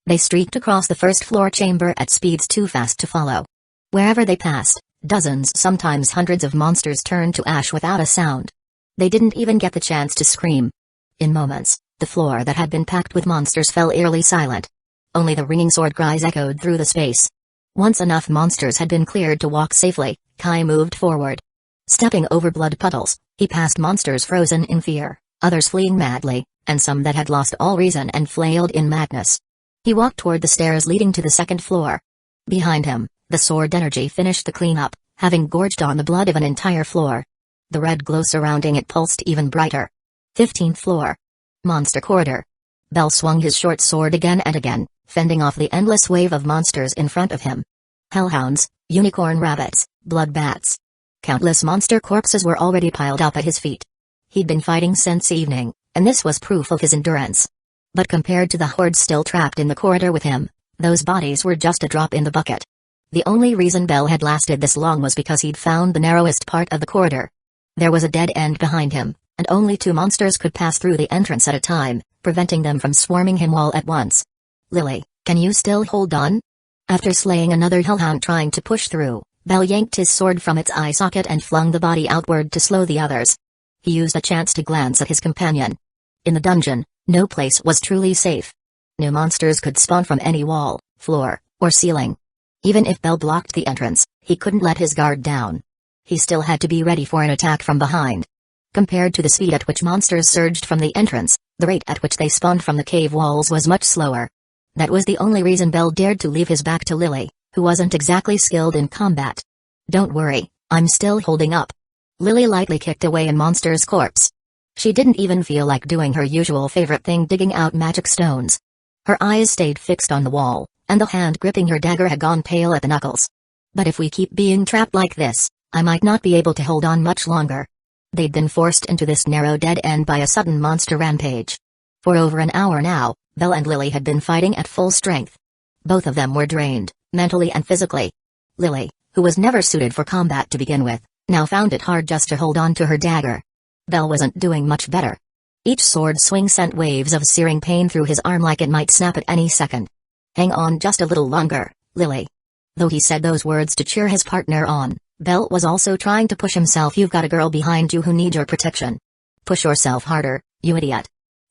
They streaked across the first-floor chamber at speeds too fast to follow. Wherever they passed, dozens, sometimes hundreds of monsters turned to ash without a sound. They didn't even get the chance to scream. In moments, the floor that had been packed with monsters fell eerily silent. Only the ringing sword cries echoed through the space. Once enough monsters had been cleared to walk safely, Kai moved forward. Stepping over blood puddles, he passed monsters frozen in fear, others fleeing madly, and some that had lost all reason and flailed in madness. He walked toward the stairs leading to the second floor. Behind him, the sword energy finished the cleanup, having gorged on the blood of an entire floor. The red glow surrounding it pulsed even brighter. 15th floor. Monster corridor. Bell swung his short sword again and again, fending off the endless wave of monsters in front of him. Hellhounds, unicorn rabbits, blood bats. Countless monster corpses were already piled up at his feet. He'd been fighting since evening, and this was proof of his endurance. But compared to the hordes still trapped in the corridor with him, those bodies were just a drop in the bucket. The only reason Bell had lasted this long was because he'd found the narrowest part of the corridor. There was a dead end behind him, and only 2 monsters could pass through the entrance at a time, preventing them from swarming him all at once. "Lily, can you still hold on?" After slaying another hellhound trying to push through, Bell yanked his sword from its eye socket and flung the body outward to slow the others. He used a chance to glance at his companion. In the dungeon, no place was truly safe. New monsters could spawn from any wall, floor, or ceiling. Even if Bell blocked the entrance, he couldn't let his guard down. He still had to be ready for an attack from behind. Compared to the speed at which monsters surged from the entrance, the rate at which they spawned from the cave walls was much slower. That was the only reason Bell dared to leave his back to Lily, who wasn't exactly skilled in combat. "Don't worry, I'm still holding up." Lily lightly kicked away a monster's corpse. She didn't even feel like doing her usual favorite thing, digging out magic stones. Her eyes stayed fixed on the wall, and the hand gripping her dagger had gone pale at the knuckles. "But if we keep being trapped like this, I might not be able to hold on much longer. They'd been forced into this narrow dead end by a sudden monster rampage. For over an hour now, Belle and Lily had been fighting at full strength. Both of them were drained, mentally and physically. Lily, who was never suited for combat to begin with, now found it hard just to hold on to her dagger. Belle wasn't doing much better. Each sword swing sent waves of searing pain through his arm like it might snap at any second. Hang on just a little longer, Lily. Though he said those words to cheer his partner on, Belle was also trying to push himself. You've got a girl behind you who needs your protection. Push yourself harder, you idiot.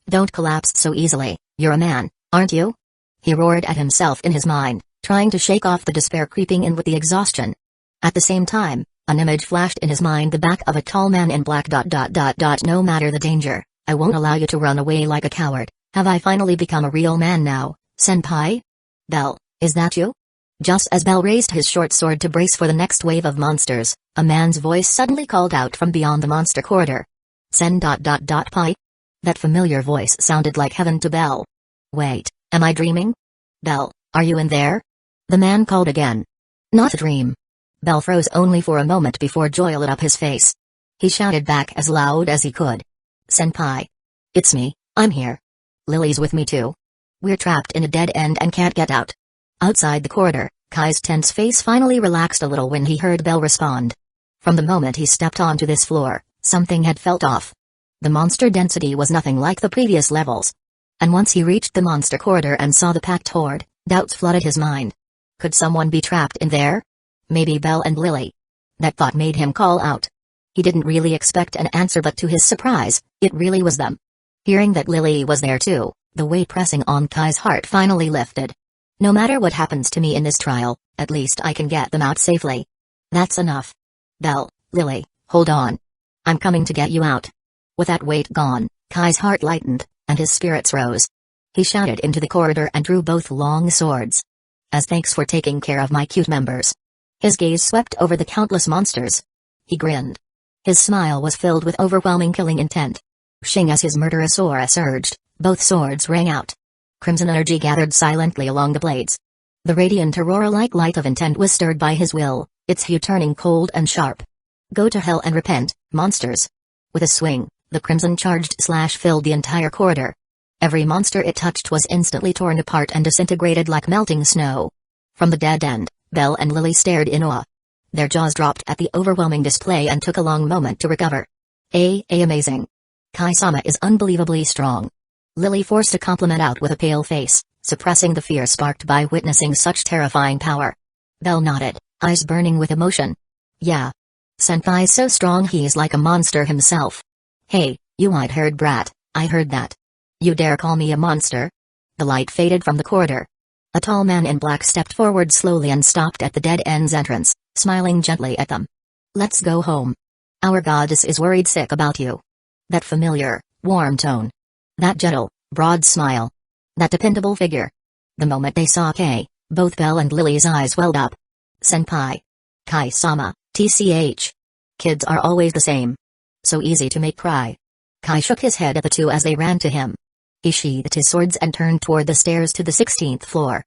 Don't collapse so easily, you're a man, aren't you? He roared at himself in his mind, trying to shake off the despair creeping in with the exhaustion. At the same time, an image flashed in his mind, the back of a tall man in black. No matter the danger, I won't allow you to run away like a coward. Have I finally become a real man now, senpai? Belle, is that you? Just as Belle raised his short sword to brace for the next wave of monsters, a man's voice suddenly called out from beyond the monster corridor. Pai? That familiar voice sounded like heaven to Belle. Wait, am I dreaming? Belle, are you in there? The man called again. Not a dream. Belle froze only for a moment before joy lit up his face. He shouted back as loud as he could. Senpai. It's me, I'm here. Lily's with me too. We're trapped in a dead end and can't get out. Outside the corridor, Kai's tense face finally relaxed a little when he heard Belle respond. From the moment he stepped onto this floor, something had felt off. The monster density was nothing like the previous levels. And once he reached the monster corridor and saw the packed horde, doubts flooded his mind. Could someone be trapped in there? Maybe Belle and Lily. That thought made him call out. He didn't really expect an answer, but to his surprise, it really was them. Hearing that Lily was there too, the weight pressing on Kai's heart finally lifted. No matter what happens to me in this trial, at least I can get them out safely. That's enough. Belle, Lily, hold on. I'm coming to get you out. With that weight gone, Kai's heart lightened, and his spirits rose. He shouted into the corridor and drew both long swords. As thanks for taking care of my cute members. His gaze swept over the countless monsters. He grinned. His smile was filled with overwhelming killing intent. Shing as his murderous aura surged, both swords rang out. Crimson energy gathered silently along the blades. The radiant aurora-like light of intent was stirred by his will, its hue turning cold and sharp. Go to hell and repent, monsters. With a swing, the crimson-charged slash filled the entire corridor. Every monster it touched was instantly torn apart and disintegrated like melting snow. From the dead end, Belle and Lily stared in awe. Their jaws dropped at the overwhelming display and took a long moment to recover. Amazing. Kai-sama is unbelievably strong. Lily forced a compliment out with a pale face, suppressing the fear sparked by witnessing such terrifying power. Belle nodded, eyes burning with emotion. Yeah. Senpai's so strong he's like a monster himself. Hey, you white-haired brat, I heard that. You dare call me a monster? The light faded from the corridor. A tall man in black stepped forward slowly and stopped at the dead end's entrance, smiling gently at them. Let's go home. Our goddess is worried sick about you. That familiar, warm tone. That gentle, broad smile. That dependable figure. The moment they saw Kay, both Belle and Lily's eyes welled up. Senpai. Kai-sama, TCH. Kids are always the same. So easy to make cry. Kai shook his head at the two as they ran to him. He sheathed his swords and turned toward the stairs to the 16th floor.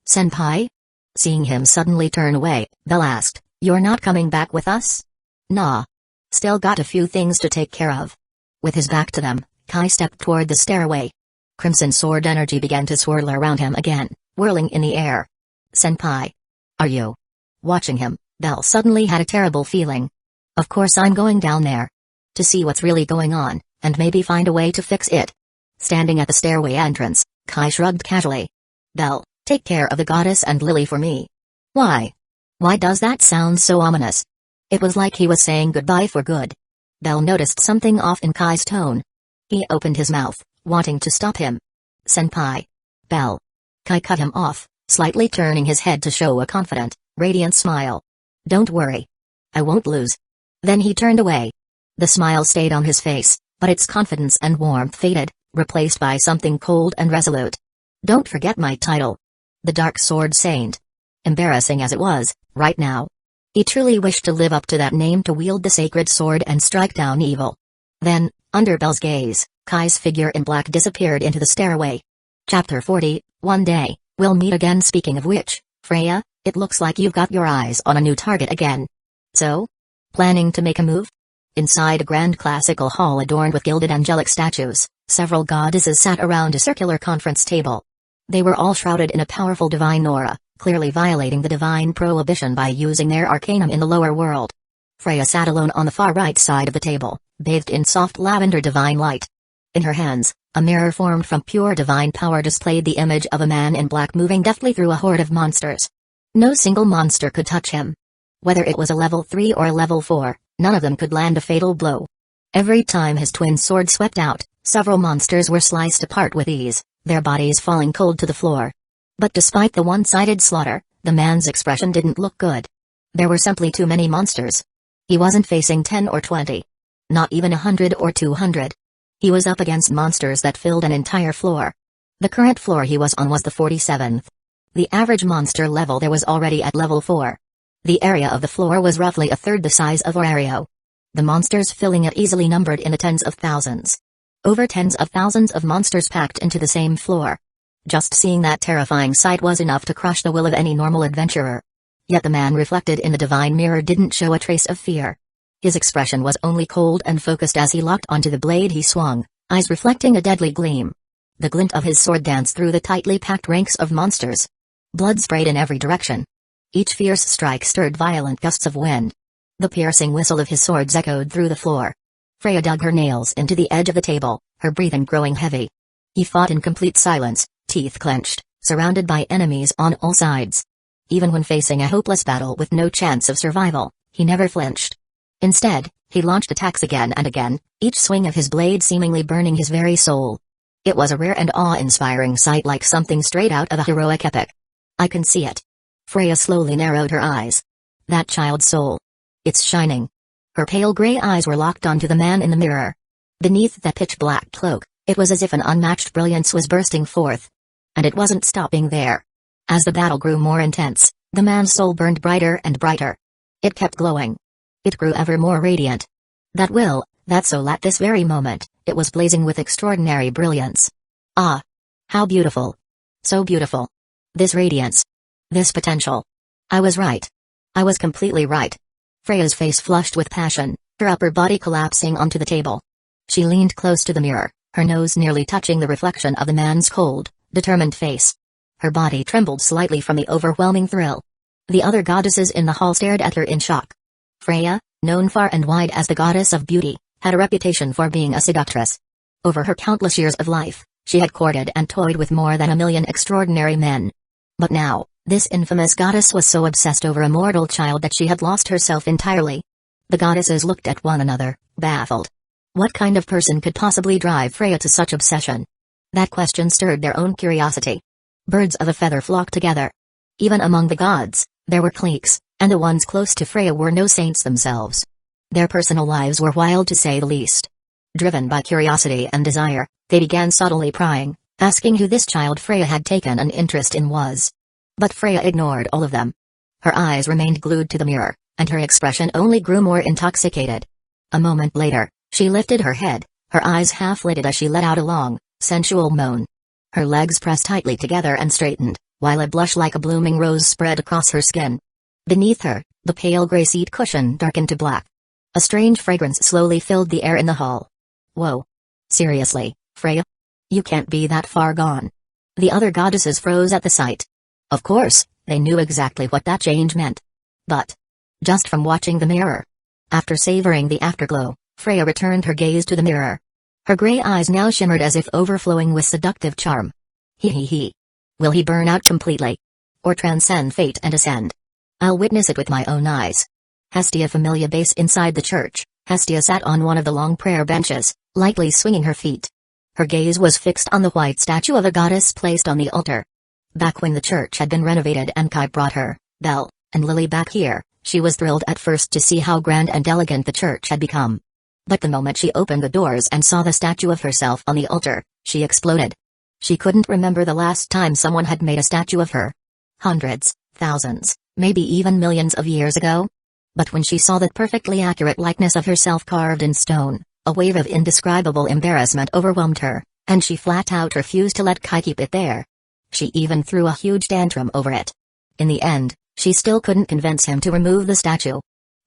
Senpai? Seeing him suddenly turn away, Belle asked, You're not coming back with us? Nah. Still got a few things to take care of. With his back to them, Kai stepped toward the stairway. Crimson sword energy began to swirl around him again, whirling in the air. Senpai. Are you watching him? Belle suddenly had a terrible feeling. Of course I'm going down there. To see what's really going on, and maybe find a way to fix it. Standing at the stairway entrance, Kai shrugged casually. Belle, take care of the goddess and Lily for me. Why? Why does that sound so ominous? It was like he was saying goodbye for good. Belle noticed something off in Kai's tone. He opened his mouth, wanting to stop him. Senpai. Belle. Kai cut him off, slightly turning his head to show a confident, radiant smile. Don't worry. I won't lose. Then he turned away. The smile stayed on his face, but its confidence and warmth faded, replaced by something cold and resolute. Don't forget my title. The Dark Sword Saint. Embarrassing as it was, right now. He truly wished to live up to that name, to wield the sacred sword and strike down evil. Then, under Belle's gaze, Kai's figure in black disappeared into the stairway. Chapter 40, One day, we'll meet again. Speaking of which, Freya, it looks like you've got your eyes on a new target again. So? Planning to make a move? Inside a grand classical hall adorned with gilded angelic statues, several goddesses sat around a circular conference table. They were all shrouded in a powerful divine aura, clearly violating the divine prohibition by using their arcanum in the lower world. Freya sat alone on the far right side of the table, bathed in soft lavender divine light. In her hands, a mirror formed from pure divine power displayed the image of a man in black moving deftly through a horde of monsters. No single monster could touch him. Whether it was a level 3 or a level 4, none of them could land a fatal blow. Every time his twin sword swept out, several monsters were sliced apart with ease, their bodies falling cold to the floor. But despite the one-sided slaughter, the man's expression didn't look good. There were simply too many monsters. He wasn't facing 10 or 20. Not even 100 or 200. He was up against monsters that filled an entire floor. The current floor he was on was the 47th. The average monster level there was already at level 4. The area of the floor was roughly a third the size of Orario. The monsters filling it easily numbered in the tens of thousands. Over tens of thousands of monsters packed into the same floor. Just seeing that terrifying sight was enough to crush the will of any normal adventurer. Yet the man reflected in the divine mirror didn't show a trace of fear. His expression was only cold and focused as he locked onto the blade he swung, eyes reflecting a deadly gleam. The glint of his sword danced through the tightly packed ranks of monsters. Blood sprayed in every direction. Each fierce strike stirred violent gusts of wind. The piercing whistle of his swords echoed through the floor. Freya dug her nails into the edge of the table, her breathing growing heavy. He fought in complete silence, teeth clenched, surrounded by enemies on all sides. Even when facing a hopeless battle with no chance of survival, he never flinched. Instead, he launched attacks again and again, each swing of his blade seemingly burning his very soul. It was a rare and awe-inspiring sight, like something straight out of a heroic epic. I can see it. Freya slowly narrowed her eyes. That child's soul. It's shining. Her pale gray eyes were locked onto the man in the mirror. Beneath that pitch-black cloak, it was as if an unmatched brilliance was bursting forth. And it wasn't stopping there. As the battle grew more intense, the man's soul burned brighter and brighter. It kept glowing. It grew ever more radiant. That soul at this very moment, it was blazing with extraordinary brilliance. Ah! How beautiful. So beautiful. This radiance. This potential. I was right. I was completely right. Freya's face flushed with passion, her upper body collapsing onto the table. She leaned close to the mirror, her nose nearly touching the reflection of the man's cold, determined face. Her body trembled slightly from the overwhelming thrill. The other goddesses in the hall stared at her in shock. Freya, known far and wide as the goddess of beauty, had a reputation for being a seductress. Over her countless years of life, she had courted and toyed with more than 1,000,000 extraordinary men. But now, this infamous goddess was so obsessed over a mortal child that she had lost herself entirely. The goddesses looked at one another, baffled. What kind of person could possibly drive Freya to such obsession? That question stirred their own curiosity. Birds of a feather flocked together. Even among the gods, there were cliques, and the ones close to Freya were no saints themselves. Their personal lives were wild to say the least. Driven by curiosity and desire, they began subtly prying, asking who this child Freya had taken an interest in was. But Freya ignored all of them. Her eyes remained glued to the mirror, and her expression only grew more intoxicated. A moment later, she lifted her head, her eyes half-lidded as she let out a long, sensual moan. Her legs pressed tightly together and straightened, while a blush like a blooming rose spread across her skin. Beneath her, the pale gray seat cushion darkened to black. A strange fragrance slowly filled the air in the hall. Whoa. Seriously, Freya? You can't be that far gone. The other goddesses froze at the sight. Of course, they knew exactly what that change meant. But just from watching the mirror. After savoring the afterglow, Freya returned her gaze to the mirror. Her gray eyes now shimmered as if overflowing with seductive charm. He. Will he burn out completely? Or transcend fate and ascend? I'll witness it with my own eyes. Hestia Familia base inside the church, Hestia sat on one of the long prayer benches, lightly swinging her feet. Her gaze was fixed on the white statue of a goddess placed on the altar. Back when the church had been renovated and Kai brought her, Belle, and Lily back here, she was thrilled at first to see how grand and elegant the church had become. But the moment she opened the doors and saw the statue of herself on the altar, she exploded. She couldn't remember the last time someone had made a statue of her. Hundreds, thousands, maybe even millions of years ago? But when she saw that perfectly accurate likeness of herself carved in stone, a wave of indescribable embarrassment overwhelmed her, and she flat out refused to let Kai keep it there. She even threw a huge tantrum over it. In the end, she still couldn't convince him to remove the statue.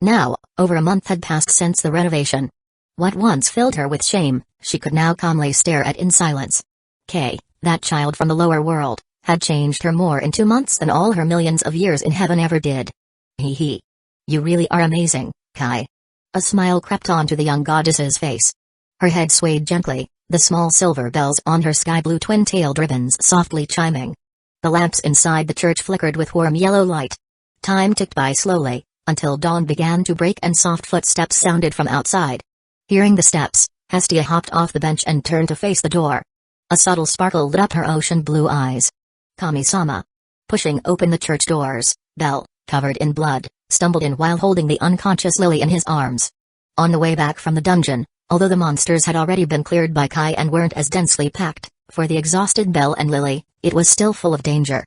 Now, over a month had passed since the renovation. What once filled her with shame, she could now calmly stare at in silence. Kay, that child from the lower world, had changed her more in 2 months than all her millions of years in heaven ever did. Hee hee. You really are amazing, Kai. A smile crept onto the young goddess's face. Her head swayed gently, the small silver bells on her sky-blue twin-tailed ribbons softly chiming. The lamps inside the church flickered with warm yellow light. Time ticked by slowly, until dawn began to break and soft footsteps sounded from outside. Hearing the steps, Hestia hopped off the bench and turned to face the door. A subtle sparkle lit up her ocean blue eyes. Kami-sama. Pushing open the church doors, Bell, covered in blood, stumbled in while holding the unconscious Lily in his arms. On the way back from the dungeon, although the monsters had already been cleared by Kai and weren't as densely packed, for the exhausted Bell and Lily, it was still full of danger.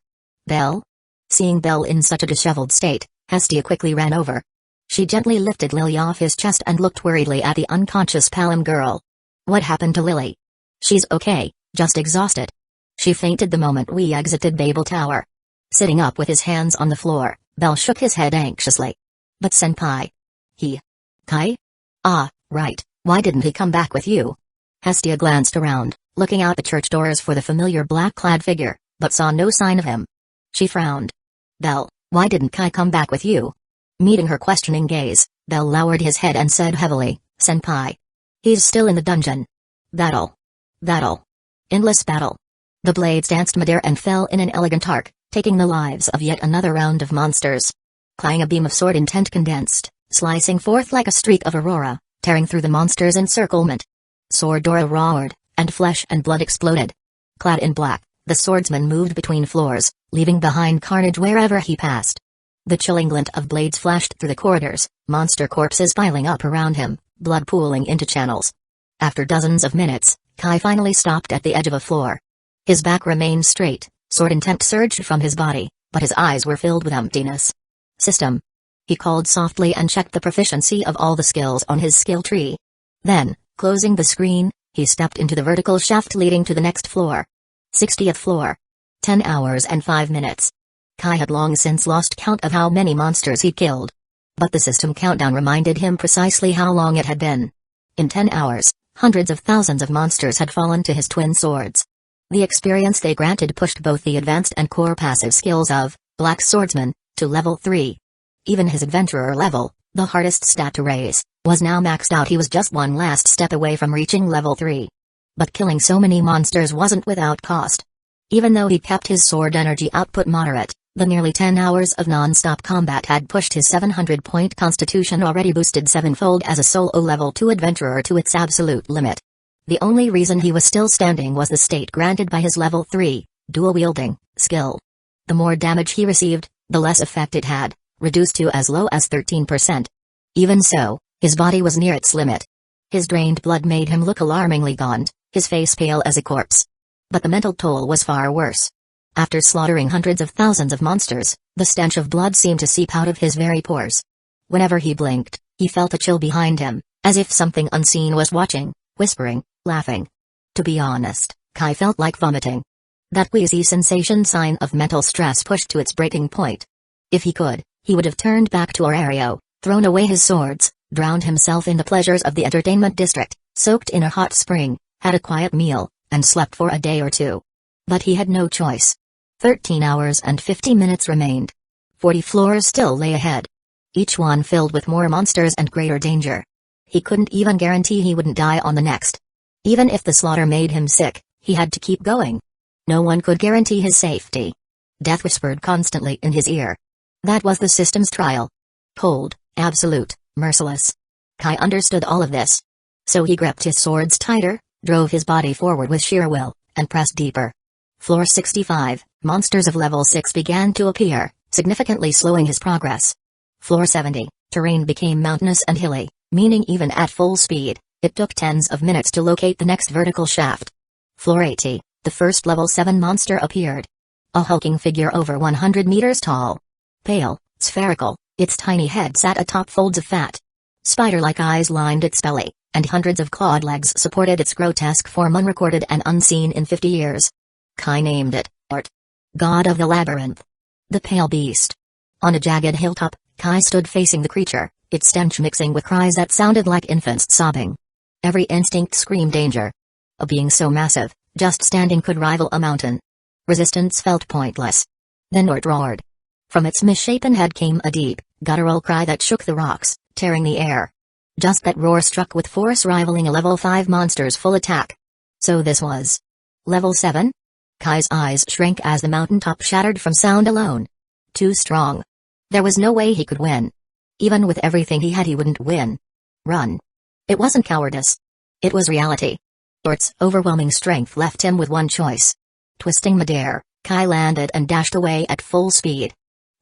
Bell? Seeing Bell in such a disheveled state, Hestia quickly ran over. She gently lifted Lily off his chest and looked worriedly at the unconscious Palom girl. What happened to Lily? She's okay, just exhausted. She fainted the moment we exited Babel Tower. Sitting up with his hands on the floor, Bell shook his head anxiously. But senpai. Kai? Ah, right, why didn't he come back with you? Hestia glanced around, looking out the church doors for the familiar black-clad figure, but saw no sign of him. She frowned. Bell, why didn't Kai come back with you? Meeting her questioning gaze, Bell lowered his head and said heavily, Senpai. He's still in the dungeon. Battle. Endless battle. The blades danced midair and fell in an elegant arc, taking the lives of yet another round of monsters. Clang, a beam of sword intent condensed, slicing forth like a streak of aurora, tearing through the monster's encirclement. Sword Dora roared, and flesh and blood exploded. Clad in black, the swordsman moved between floors, leaving behind carnage wherever he passed. The chilling glint of blades flashed through the corridors, monster corpses piling up around him, blood pooling into channels. After dozens of minutes, Kai finally stopped at the edge of a floor. His back remained straight, sword intent surged from his body, but his eyes were filled with emptiness. System. He called softly and checked the proficiency of all the skills on his skill tree. Then, closing the screen, he stepped into the vertical shaft leading to the next floor. 60th floor. 10 hours and 5 minutes. Kai had long since lost count of how many monsters he'd killed. But the system countdown reminded him precisely how long it had been. In 10 hours, hundreds of thousands of monsters had fallen to his twin swords. The experience they granted pushed both the advanced and core passive skills of Black Swordsman to level 3. Even his adventurer level, the hardest stat to raise, was now maxed out. He was just one last step away from reaching level 3. But killing so many monsters wasn't without cost. Even though he kept his sword energy output moderate, the nearly 10 hours of non-stop combat had pushed his 700-point constitution, already boosted 7-fold as a solo level 2 adventurer, to its absolute limit. The only reason he was still standing was the state granted by his level 3, dual-wielding, skill. The more damage he received, the less effect it had, reduced to as low as 13%. Even so, his body was near its limit. His drained blood made him look alarmingly gaunt, his face pale as a corpse. But the mental toll was far worse. After slaughtering hundreds of thousands of monsters, the stench of blood seemed to seep out of his very pores. Whenever he blinked, he felt a chill behind him, as if something unseen was watching, whispering, laughing. To be honest, Kai felt like vomiting. That wheezy sensation, sign of mental stress pushed to its breaking point. If he could, he would have turned back to Orario, thrown away his swords, drowned himself in the pleasures of the entertainment district, soaked in a hot spring, had a quiet meal, and slept for a day or two. But he had no choice. 13 hours and 50 minutes remained. 40 floors still lay ahead. Each one filled with more monsters and greater danger. He couldn't even guarantee he wouldn't die on the next. Even if the slaughter made him sick, he had to keep going. No one could guarantee his safety. Death whispered constantly in his ear. That was the system's trial. Cold, absolute, merciless. Kai understood all of this. So he gripped his swords tighter, drove his body forward with sheer will, and pressed deeper. Floor 65, monsters of level 6 began to appear, significantly slowing his progress. Floor 70, terrain became mountainous and hilly, meaning even at full speed, it took tens of minutes to locate the next vertical shaft. Floor 80, the first level 7 monster appeared. A hulking figure over 100 meters tall. Pale, spherical, its tiny head sat atop folds of fat. Spider-like eyes lined its belly, and hundreds of clawed legs supported its grotesque form, unrecorded and unseen in 50 years. Kai named it, Art. God of the Labyrinth. The pale beast. On a jagged hilltop, Kai stood facing the creature, its stench mixing with cries that sounded like infants sobbing. Every instinct screamed danger. A being so massive, just standing could rival a mountain. Resistance felt pointless. Then Ort roared. From its misshapen head came a deep, guttural cry that shook the rocks, tearing the air. Just that roar struck with force rivaling a level 5 monster's full attack. So this was level 7? Kai's eyes shrank as the mountaintop shattered from sound alone. Too strong. There was no way he could win. Even with everything he had, he wouldn't win. Run. It wasn't cowardice. It was reality. Ort's overwhelming strength left him with one choice. Twisting midair, Kai landed and dashed away at full speed.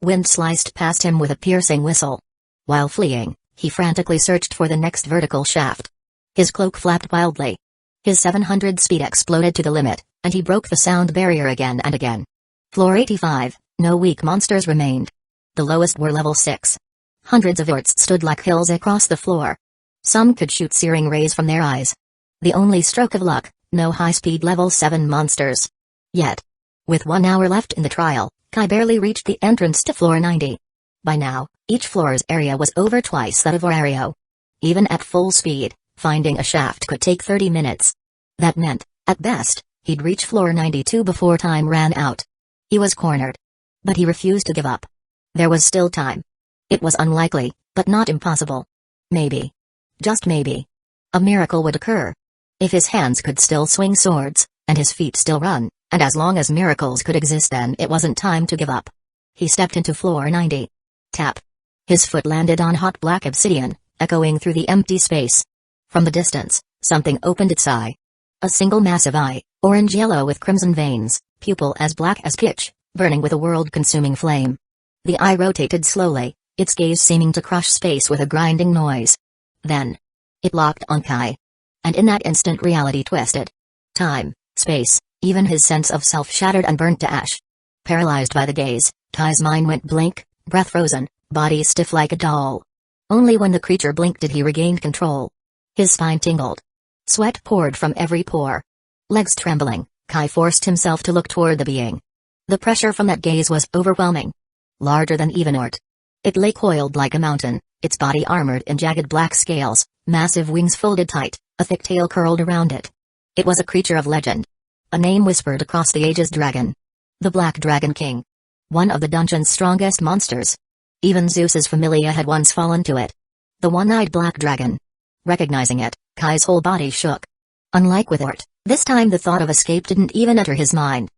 Wind sliced past him with a piercing whistle. While fleeing, he frantically searched for the next vertical shaft. His cloak flapped wildly. His 700 speed exploded to the limit, and he broke the sound barrier again and again. Floor 85, no weak monsters remained. The lowest were level 6. Hundreds of Orts stood like hills across the floor. Some could shoot searing rays from their eyes. The only stroke of luck, no high-speed level 7 monsters. Yet, with 1 hour left in the trial, Kai barely reached the entrance to floor 90. By now, each floor's area was over twice that of Orario. Even at full speed, finding a shaft could take 30 minutes. That meant, at best, he'd reach floor 92 before time ran out. He was cornered. But he refused to give up. There was still time. It was unlikely, but not impossible. Maybe. Just maybe. A miracle would occur. If his hands could still swing swords, and his feet still run, and as long as miracles could exist, then it wasn't time to give up. He stepped into floor 90. Tap. His foot landed on hot black obsidian, echoing through the empty space. From the distance, something opened its eye. A single massive eye, orange-yellow with crimson veins, pupil as black as pitch, burning with a world-consuming flame. The eye rotated slowly, its gaze seeming to crush space with a grinding noise. Then, it locked on Kai. And in that instant reality twisted. Time, space, even his sense of self shattered and burnt to ash. Paralyzed by the gaze, Kai's mind went blank, breath frozen, body stiff like a doll. Only when the creature blinked did he regain control. His spine tingled. Sweat poured from every pore. Legs trembling, Kai forced himself to look toward the being. The pressure from that gaze was overwhelming. Larger than even Ort. It lay coiled like a mountain, its body armored in jagged black scales, massive wings folded tight, a thick tail curled around it. It was a creature of legend. A name whispered across the ages: dragon. The Black Dragon King. One of the dungeon's strongest monsters. Even Zeus's familia had once fallen to it. The one-eyed black dragon. Recognizing it, Kai's whole body shook. Unlike with Ort, this time the thought of escape didn't even enter his mind.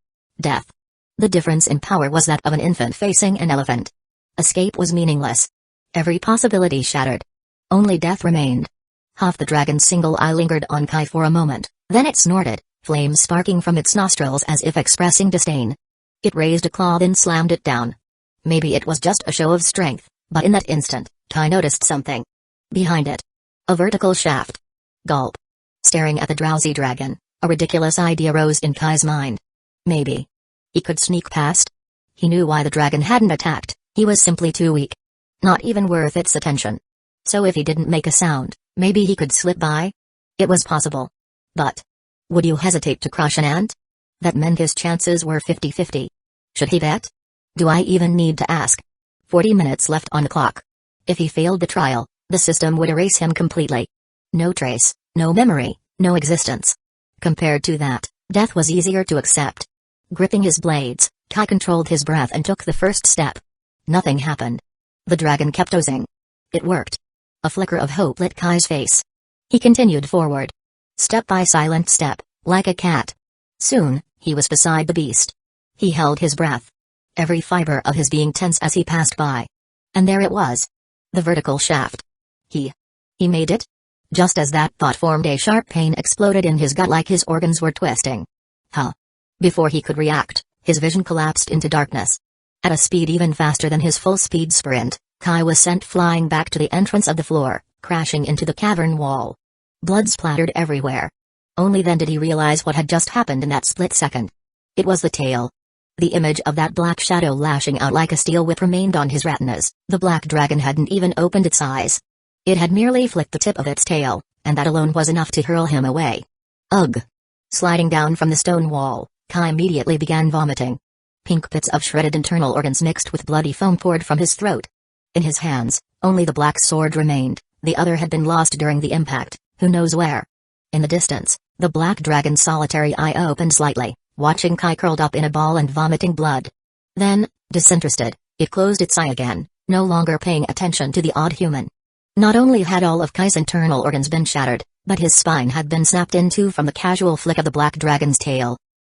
Death. The difference in power was that of an infant facing an elephant. Escape was meaningless. Every possibility shattered. Only death remained. Half the dragon's single eye lingered on Kai for a moment, then it snorted, flames sparking from its nostrils as if expressing disdain. It raised a claw then slammed it down. Maybe it was just a show of strength, but in that instant, Kai noticed something. Behind it. A vertical shaft. Gulp. Staring at the drowsy dragon, a ridiculous idea rose in Kai's mind. Maybe he could sneak past? He knew why the dragon hadn't attacked, he was simply too weak. Not even worth its attention. So if he didn't make a sound, maybe he could slip by? It was possible. But would you hesitate to crush an ant? That meant his chances were 50-50. Should he bet? Do I even need to ask? 40 minutes left on the clock. If he failed the trial, the system would erase him completely. No trace, no memory, no existence. Compared to that, death was easier to accept. Gripping his blades, Kai controlled his breath and took the first step. Nothing happened. The dragon kept dozing. It worked. A flicker of hope lit Kai's face. He continued forward. Step by silent step, like a cat. Soon, he was beside the beast. He held his breath. Every fiber of his being tense as he passed by. And there it was. The vertical shaft. He made it? Just as that thought formed, a sharp pain exploded in his gut like his organs were twisting. Huh. Before he could react, his vision collapsed into darkness. At a speed even faster than his full-speed sprint, Kai was sent flying back to the entrance of the floor, crashing into the cavern wall. Blood splattered everywhere. Only then did he realize what had just happened in that split second. It was the tail. The image of that black shadow lashing out like a steel whip remained on his retinas. The black dragon hadn't even opened its eyes. It had merely flicked the tip of its tail, and that alone was enough to hurl him away. Ugh! Sliding down from the stone wall, Kai immediately began vomiting. Pink bits of shredded internal organs mixed with bloody foam poured from his throat. In his hands, only the black sword remained, the other had been lost during the impact, who knows where. In the distance, the black dragon's solitary eye opened slightly, watching Kai curled up in a ball and vomiting blood. Then, disinterested, it closed its eye again, no longer paying attention to the odd human. Not only had all of Kai's internal organs been shattered, but his spine had been snapped in two from the casual flick of the black dragon's tail.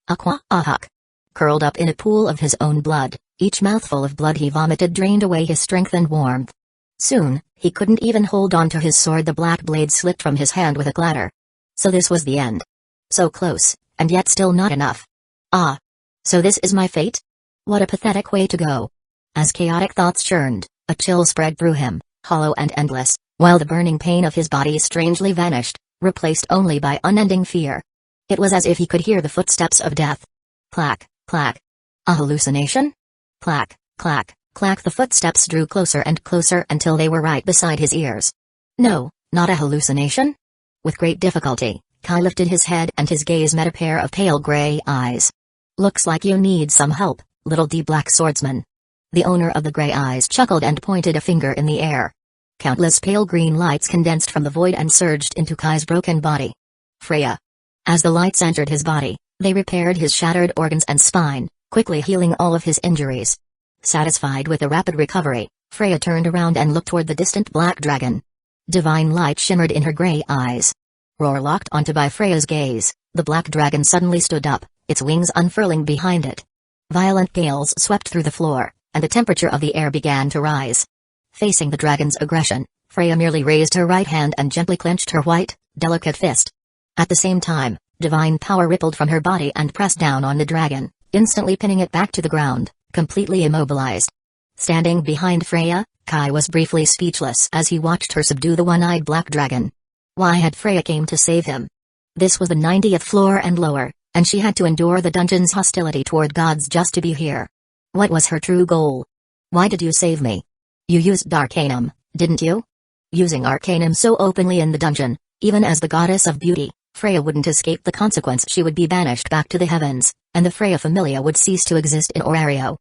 Ahak. Curled up in a pool of his own blood, each mouthful of blood he vomited drained away his strength and warmth. Soon, he couldn't even hold on to his sword. The black blade slipped from his hand with a clatter. So this was the end. So close, and yet still not enough. Ah. So this is my fate? What a pathetic way to go. As chaotic thoughts churned, a chill spread through him, hollow and endless, while the burning pain of his body strangely vanished, replaced only by unending fear. It was as if he could hear the footsteps of death. Clack, clack. A hallucination? Clack, clack, clack. The footsteps drew closer and closer until they were right beside his ears. No, not a hallucination? With great difficulty, Kai lifted his head and his gaze met a pair of pale gray eyes. Looks like you need some help, little D black swordsman. The owner of the gray eyes chuckled and pointed a finger in the air. Countless pale green lights condensed from the void and surged into Kai's broken body. Freya. As the lights entered his body, they repaired his shattered organs and spine, quickly healing all of his injuries. Satisfied with the rapid recovery, Freya turned around and looked toward the distant black dragon. Divine light shimmered in her gray eyes. Roar locked onto by Freya's gaze, the black dragon suddenly stood up, its wings unfurling behind it. Violent gales swept through the floor, and the temperature of the air began to rise. Facing the dragon's aggression, Freya merely raised her right hand and gently clenched her white, delicate fist. At the same time, divine power rippled from her body and pressed down on the dragon, instantly pinning it back to the ground, completely immobilized. Standing behind Freya, Kai was briefly speechless as he watched her subdue the one-eyed black dragon. Why had Freya came to save him? This was the 90th floor and lower, and she had to endure the dungeon's hostility toward gods just to be here. What was her true goal? Why did you save me? You used Arcanum, didn't you? Using Arcanum so openly in the dungeon, even as the goddess of beauty, Freya wouldn't escape the consequence. She would be banished back to the heavens, and the Freya Familia would cease to exist in Orario.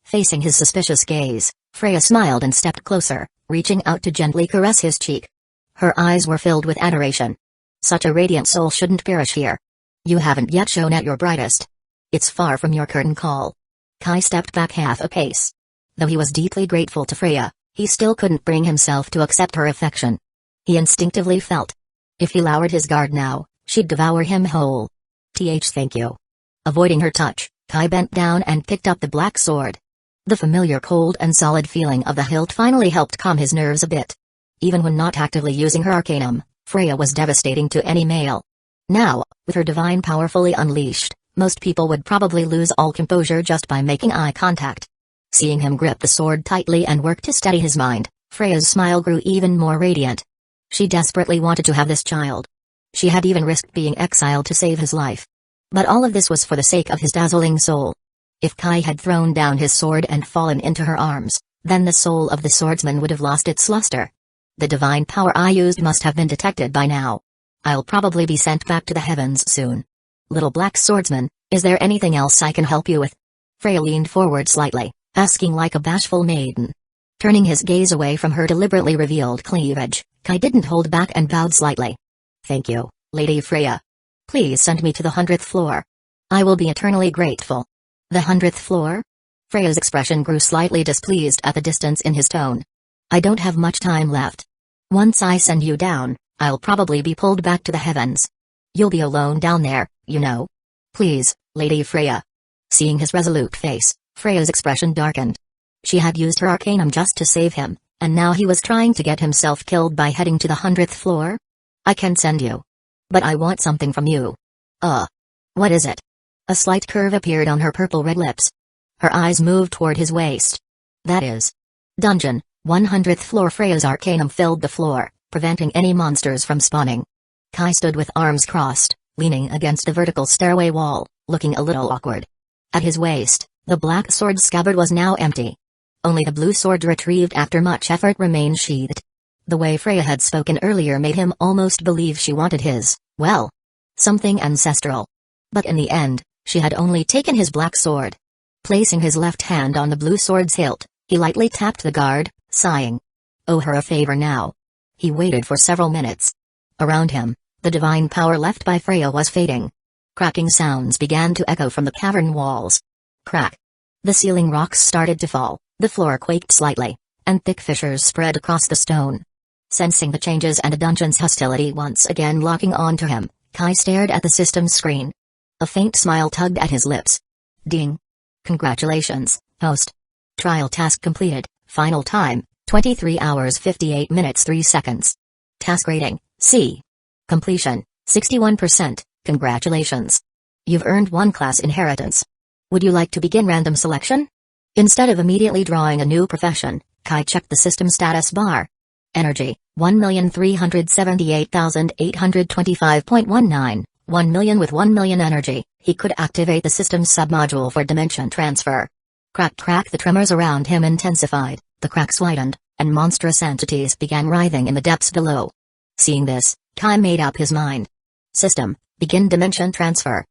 Facing his suspicious gaze, Freya smiled and stepped closer, reaching out to gently caress his cheek. Her eyes were filled with adoration. Such a radiant soul shouldn't perish here. You haven't yet shown at your brightest. It's far from your curtain call. Kai stepped back half a pace. Though he was deeply grateful to Freya, he still couldn't bring himself to accept her affection. He instinctively felt, if he lowered his guard now, she'd devour him whole. Thank you. Avoiding her touch, Kai bent down and picked up the black sword. The familiar cold and solid feeling of the hilt finally helped calm his nerves a bit. Even when not actively using her arcanum, Freya was devastating to any male. Now, with her divine power fully unleashed, most people would probably lose all composure just by making eye contact. Seeing him grip the sword tightly and work to steady his mind, Freya's smile grew even more radiant. She desperately wanted to have this child. She had even risked being exiled to save his life. But all of this was for the sake of his dazzling soul. If Kai had thrown down his sword and fallen into her arms, then the soul of the swordsman would have lost its luster. The divine power I used must have been detected by now. I'll probably be sent back to the heavens soon. Little black swordsman, is there anything else I can help you with? Freya leaned forward slightly, asking like a bashful maiden. Turning his gaze away from her deliberately revealed cleavage, Kai didn't hold back and bowed slightly. Thank you, Lady Freya. Please send me to the 100th floor. I will be eternally grateful. The 100th floor? Freya's expression grew slightly displeased at the distance in his tone. I don't have much time left. Once I send you down, I'll probably be pulled back to the heavens. You'll be alone down there, you know. Please, Lady Freya. Seeing his resolute face, Freya's expression darkened. She had used her arcanum just to save him, and now he was trying to get himself killed by heading to the 100th floor? I can send you. But I want something from you. What is it? A slight curve appeared on her purple-red lips. Her eyes moved toward his waist. That is. Dungeon, 100th floor. Freya's arcanum filled the floor, preventing any monsters from spawning. Kai stood with arms crossed, leaning against the vertical stairway wall, looking a little awkward. At his waist, the black sword scabbard was now empty. Only the blue sword retrieved after much effort remained sheathed. The way Freya had spoken earlier made him almost believe she wanted his, well, something ancestral. But in the end, she had only taken his black sword. Placing his left hand on the blue sword's hilt, he lightly tapped the guard, sighing. Owe her a favor now. He waited for several minutes. Around him, the divine power left by Freya was fading. Cracking sounds began to echo from the cavern walls. Crack. The ceiling rocks started to fall, the floor quaked slightly, and thick fissures spread across the stone. Sensing the changes and the dungeon's hostility once again locking onto him, Kai stared at the system's screen. A faint smile tugged at his lips. Ding. Congratulations, host. Trial task completed, final time, 23 hours 58 minutes 3 seconds. Task rating, C. Completion, 61%, congratulations. You've earned 1 class inheritance. Would you like to begin random selection? Instead of immediately drawing a new profession, Kai checked the system status bar. Energy, 1,378,825.19, 1 million with 1 million energy. He could activate the system's submodule for dimension transfer. Crack. The tremors around him intensified, the cracks widened, and monstrous entities began writhing in the depths below. Seeing this, Kai made up his mind. System, begin dimension transfer.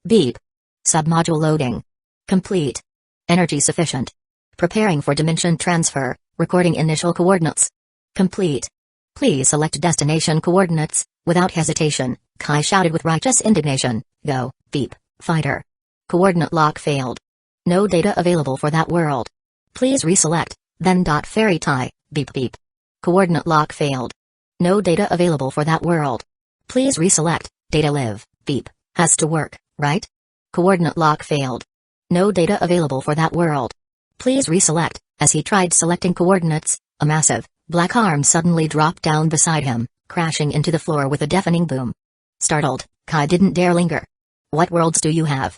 Beep. Submodule loading. Complete. Energy sufficient. Preparing for dimension transfer, recording initial coordinates. Complete. Please select destination coordinates. Without hesitation, Kai shouted with righteous indignation, go, beep, fighter. Coordinate lock failed. No data available for that world. Please reselect, then fairy tie, beep beep. Coordinate lock failed. No data available for that world. Please reselect, data live, beep, has to work, right? Coordinate lock failed. No data available for that world. Please reselect. As he tried selecting coordinates, a massive, black arm suddenly dropped down beside him, crashing into the floor with a deafening boom. Startled, Kai didn't dare linger. What worlds do you have?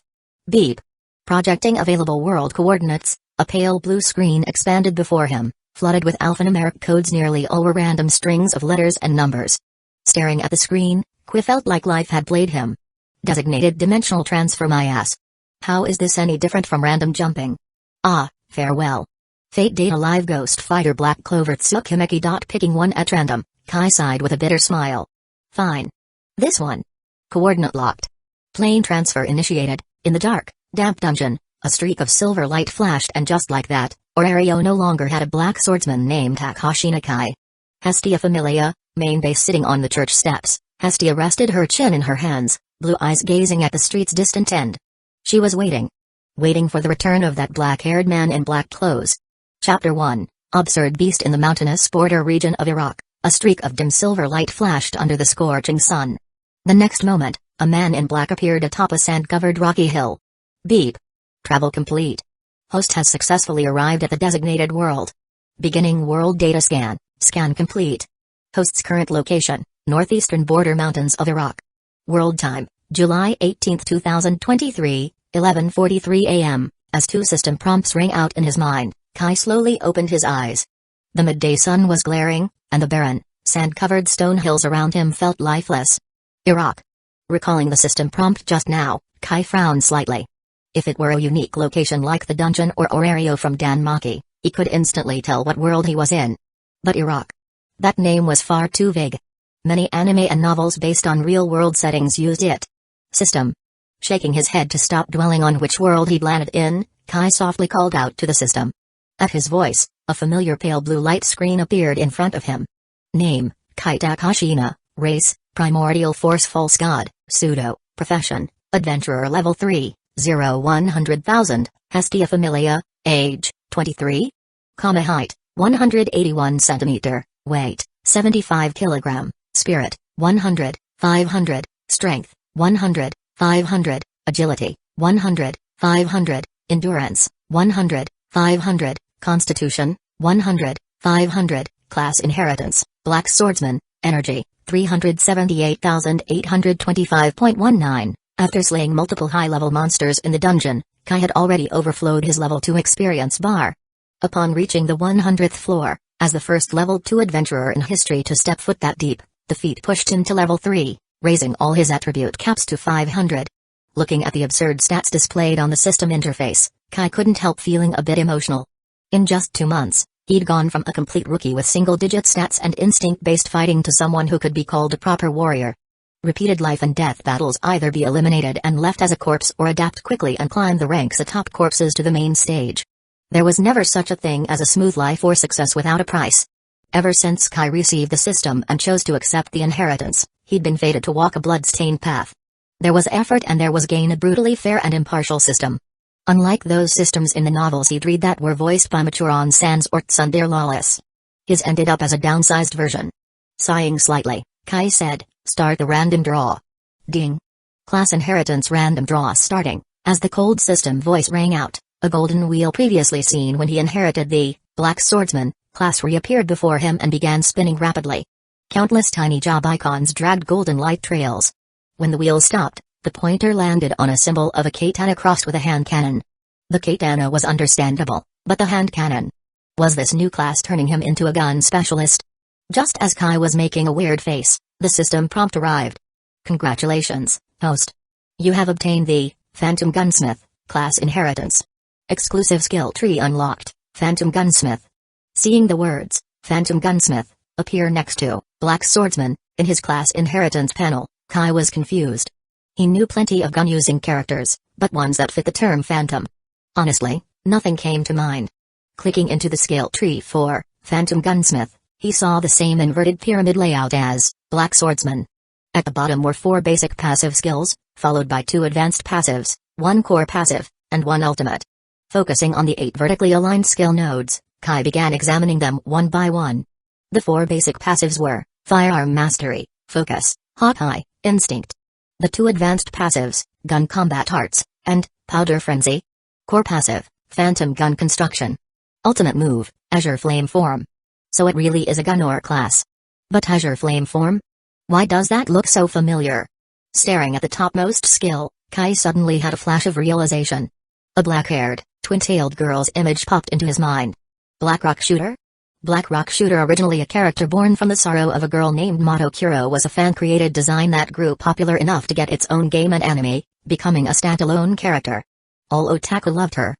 Beep. Projecting available world coordinates, a pale blue screen expanded before him, flooded with alphanumeric codes nearly all were random strings of letters and numbers. Staring at the screen, Qui felt like life had played him. Designated dimensional transfer my ass. How is this any different from random jumping? Ah, farewell. Fate data live ghost fighter black clover tsukimeki. Picking one at random, Kai sighed with a bitter smile. Fine. This one. Coordinate locked. Plane transfer initiated. In the dark, damp dungeon, a streak of silver light flashed, and just like that, Aurario no longer had a black swordsman named Takashi Nakai. Hestia Familia, main base sitting on the church steps, Hestia rested her chin in her hands, blue eyes gazing at the street's distant end. She was waiting. Waiting for the return of that black-haired man in black clothes. Chapter 1, Absurd Beast. In the mountainous border region of Iraq, a streak of dim silver light flashed under the scorching sun. The next moment, a man in black appeared atop a sand-covered rocky hill. Beep. Travel complete. Host has successfully arrived at the designated world. Beginning world data scan. Scan complete. Host's current location, northeastern border mountains of Iraq. World time, July 18, 2023, 11:43 a.m. As 2 system prompts rang out in his mind, Kai slowly opened his eyes. The midday sun was glaring, and the barren, sand-covered stone hills around him felt lifeless. Iraq. Recalling the system prompt just now, Kai frowned slightly. If it were a unique location like the dungeon or Aurario from Danmaki, he could instantly tell what world he was in. But Iraq. That name was far too vague. Many anime and novels based on real-world settings used it. System. Shaking his head to stop dwelling on which world he'd landed in, Kai softly called out to the system. At his voice, a familiar pale blue light screen appeared in front of him. Name, Kai Takashina. Race, Primordial Force False God. Pseudo, Profession, Adventurer Level 3, 100,000, Hestia Familia. Age, 23. Height, 181 cm. Weight, 75 kg. Spirit, 100, 500. Strength, 100, 500. Agility, 100, 500. Endurance, 100, 500. Constitution, 100, 500. Class Inheritance, Black Swordsman. Energy, 378,825.19. After slaying multiple high-level monsters in the dungeon, Kai had already overflowed his level 2 experience bar. Upon reaching the 100th floor, as the first level 2 adventurer in history to step foot that deep, the feat pushed him to level 3, raising all his attribute caps to 500. Looking at the absurd stats displayed on the system interface, Kai couldn't help feeling a bit emotional. In just 2 months, he'd gone from a complete rookie with single-digit stats and instinct-based fighting to someone who could be called a proper warrior. Repeated life and death battles, either be eliminated and left as a corpse or adapt quickly and climb the ranks atop corpses to the main stage. There was never such a thing as a smooth life or success without a price. Ever since Kai received the system and chose to accept the inheritance, he'd been fated to walk a blood-stained path. There was effort and there was gain, a brutally fair and impartial system. Unlike those systems in the novels he'd read that were voiced by mature on-sans or tsundere lawless. His ended up as a downsized version. Sighing slightly, Kai said, "Start the random draw." Ding. Class inheritance random draw starting. As the cold system voice rang out, a golden wheel previously seen when he inherited the Black Swordsman class reappeared before him and began spinning rapidly. Countless tiny job icons dragged golden light trails. When the wheel stopped, the pointer landed on a symbol of a katana crossed with a hand cannon. The katana was understandable, but the hand cannon. Was this new class turning him into a gun specialist? Just as Kai was making a weird face, the system prompt arrived. "Congratulations, host. You have obtained the Phantom Gunsmith class inheritance. Exclusive skill tree unlocked, Phantom Gunsmith." Seeing the words, Phantom Gunsmith, appear next to Black Swordsman in his class inheritance panel, Kai was confused. He knew plenty of gun-using characters, but ones that fit the term Phantom. Honestly, nothing came to mind. Clicking into the skill tree for Phantom Gunsmith, he saw the same inverted pyramid layout as Black Swordsman. At the bottom were 4 basic passive skills, followed by 2 advanced passives, 1 core passive, and 1 ultimate. Focusing on the 8 vertically aligned skill nodes, Kai began examining them one by one. The 4 basic passives were Firearm Mastery, Focus, Hawkeye, Instinct. The 2 advanced passives, Gun Combat Arts, and Powder Frenzy. Core passive, Phantom Gun Construction. Ultimate move, Azure Flame Form. So it really is a gun or class. But Azure Flame Form? Why does that look so familiar? Staring at the topmost skill, Kai suddenly had a flash of realization. A black-haired, twin-tailed girl's image popped into his mind. Black Rock Shooter? Black Rock Shooter, originally a character born from the sorrow of a girl named Mato Kuro, was a fan-created design that grew popular enough to get its own game and anime, becoming a standalone character. All otaku loved her.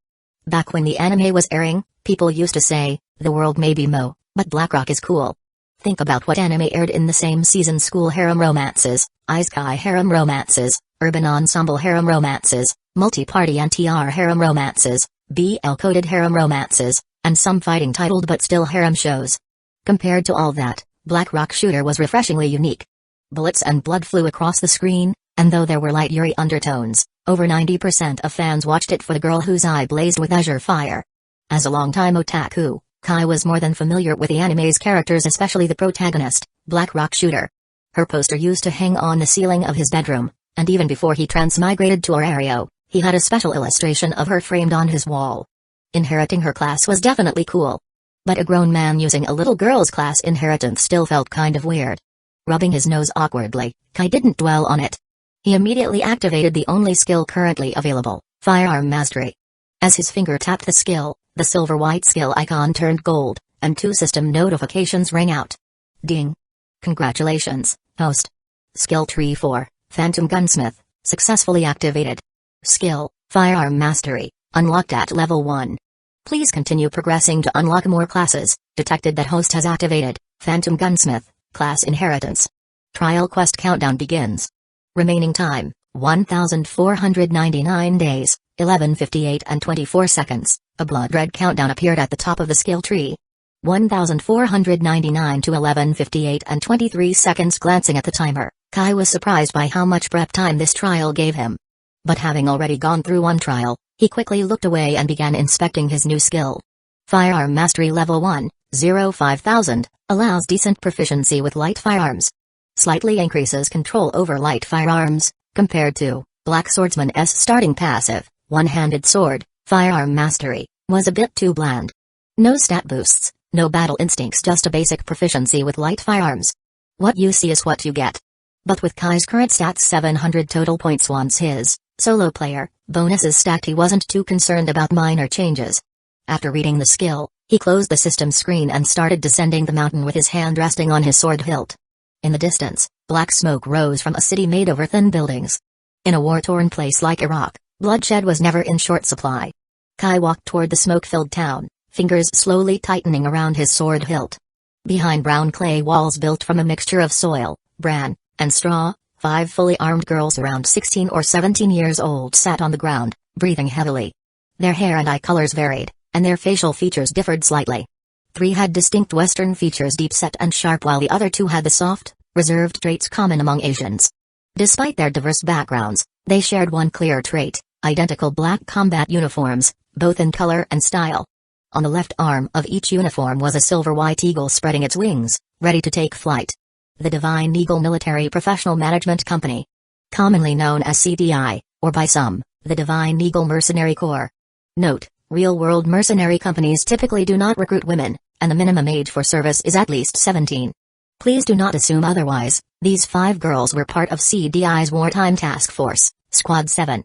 Back when the anime was airing, people used to say, "The world may be mo, but Black Rock is cool." Think about what anime aired in the same season: school harem romances, isekai harem romances, urban ensemble harem romances, multi-party NTR harem romances, BL-coded harem romances, and some fighting titled but still harem shows. Compared to all that, Black Rock Shooter was refreshingly unique. Bullets and blood flew across the screen, and though there were light eerie undertones, over 90% of fans watched it for the girl whose eye blazed with azure fire. As a longtime otaku, Kai was more than familiar with the anime's characters, especially the protagonist, Black Rock Shooter. Her poster used to hang on the ceiling of his bedroom, and even before he transmigrated to Orario, he had a special illustration of her framed on his wall. Inheriting her class was definitely cool. But a grown man using a little girl's class inheritance still felt kind of weird. Rubbing his nose awkwardly, Kai didn't dwell on it. He immediately activated the only skill currently available, Firearm Mastery. As his finger tapped the skill, the silver-white skill icon turned gold, and 2 system notifications rang out. Ding. Congratulations, host. Skill tree 4, Phantom Gunsmith, successfully activated. Skill, Firearm Mastery, unlocked at level 1. Please continue progressing to unlock more classes. Detected that host has activated Phantom Gunsmith, class inheritance. Trial quest countdown begins. Remaining time, 1,499 days, 11:58 and 24 seconds. A blood red countdown appeared at the top of the skill tree. 1,499 to 11:58 and 23 seconds. Glancing at the timer, Kai was surprised by how much prep time this trial gave him. But having already gone through one trial, he quickly looked away and began inspecting his new skill. Firearm Mastery Level 1, 05,000, allows decent proficiency with light firearms. Slightly increases control over light firearms, compared to Black Swordsman's starting passive, One-Handed Sword. Firearm Mastery was a bit too bland. No stat boosts, no battle instincts, just a basic proficiency with light firearms. What you see is what you get. But with Kai's current stats, 700 total points once his solo player bonuses stacked, he wasn't too concerned about minor changes. After reading the skill, he closed the system screen and started descending the mountain with his hand resting on his sword hilt. In the distance, black smoke rose from a city made over thin buildings. In a war-torn place like Iraq, bloodshed was never in short supply. Kai walked toward the smoke-filled town, fingers slowly tightening around his sword hilt. Behind brown clay walls built from a mixture of soil, bran, and straw, 5 fully armed girls around 16 or 17 years old sat on the ground, breathing heavily. Their hair and eye colors varied, and their facial features differed slightly. 3 had distinct Western features, deep set and sharp, while the other 2 had the soft, reserved traits common among Asians. Despite their diverse backgrounds, they shared one clear trait: identical black combat uniforms, both in color and style. On the left arm of each uniform was a silver-white eagle spreading its wings, ready to take flight. The Divine Eagle Military Professional Management Company. Commonly known as CDI, or by some, the Divine Eagle Mercenary Corps. Note: real-world mercenary companies typically do not recruit women, and the minimum age for service is at least 17. Please do not assume otherwise. These 5 girls were part of CDI's wartime task force, Squad 7.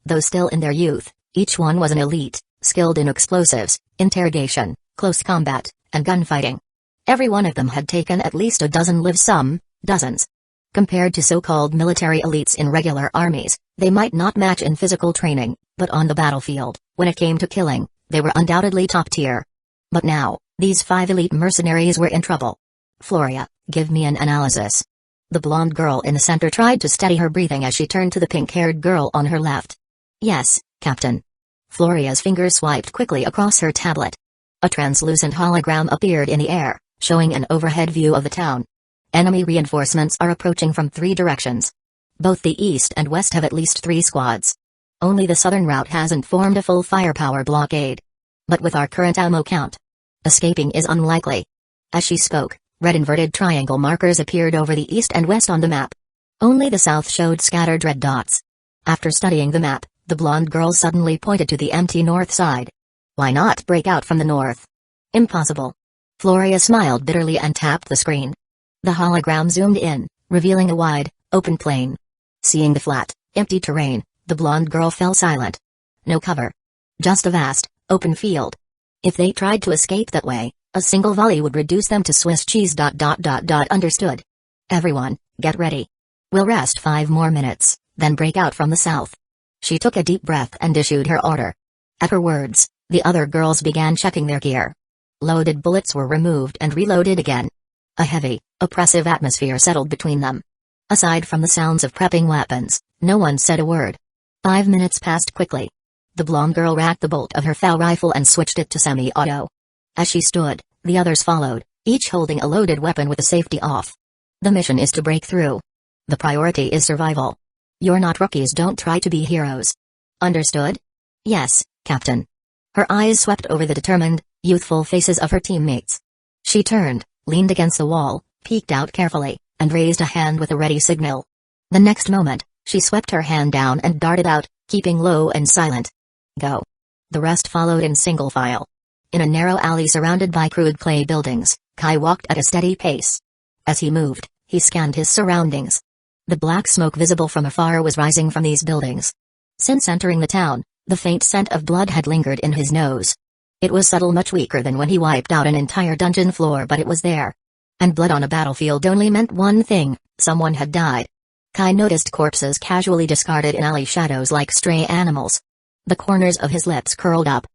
Though still in their youth, each one was an elite, skilled in explosives, interrogation, close combat, and gunfighting. Every one of them had taken at least a dozen lives, some, dozens. Compared to so-called military elites in regular armies, they might not match in physical training, but on the battlefield, when it came to killing, they were undoubtedly top tier. But now, these 5 elite mercenaries were in trouble. Floria, give me an analysis. The blonde girl in the center tried to steady her breathing as she turned to the pink-haired girl on her left. Yes, Captain. Floria's fingers swiped quickly across her tablet. A translucent hologram appeared in the air, showing an overhead view of the town. Enemy reinforcements are approaching from 3 directions. Both the east and west have at least 3 squads. Only the southern route hasn't formed a full firepower blockade. But with our current ammo count, escaping is unlikely. As she spoke, red inverted triangle markers appeared over the east and west on the map. Only the south showed scattered red dots. After studying the map, the blonde girl suddenly pointed to the empty north side. Why not break out from the north? Impossible. Floria smiled bitterly and tapped the screen. The hologram zoomed in, revealing a wide, open plain. Seeing the flat, empty terrain, the blonde girl fell silent. No cover. Just a vast, open field. If they tried to escape that way, a single volley would reduce them to Swiss cheese. Understood. Everyone, get ready. We'll rest 5 more minutes, then break out from the south. She took a deep breath and issued her order. At her words, the other girls began checking their gear. Loaded bullets were removed and reloaded again. A heavy, oppressive atmosphere settled between them. Aside from the sounds of prepping weapons, no one said a word. 5 minutes passed quickly. The blonde girl racked the bolt of her FAL rifle and switched it to semi-auto. As she stood, the others followed, each holding a loaded weapon with the safety off. The mission is to break through. The priority is survival. You're not rookies, don't try to be heroes. Understood? Yes, Captain. Her eyes swept over the determined, youthful faces of her teammates. She turned, leaned against the wall, peeked out carefully, and raised a hand with a ready signal. The next moment, she swept her hand down and darted out, keeping low and silent. Go. The rest followed in single file. In a narrow alley surrounded by crude clay buildings, Kai walked at a steady pace. As he moved, he scanned his surroundings. The black smoke visible from afar was rising from these buildings. Since entering the town, the faint scent of blood had lingered in his nose. It was subtle, much weaker than when he wiped out an entire dungeon floor, but it was there. And blood on a battlefield only meant one thing: someone had died. Kai noticed corpses casually discarded in alley shadows like stray animals. The corners of his lips curled up.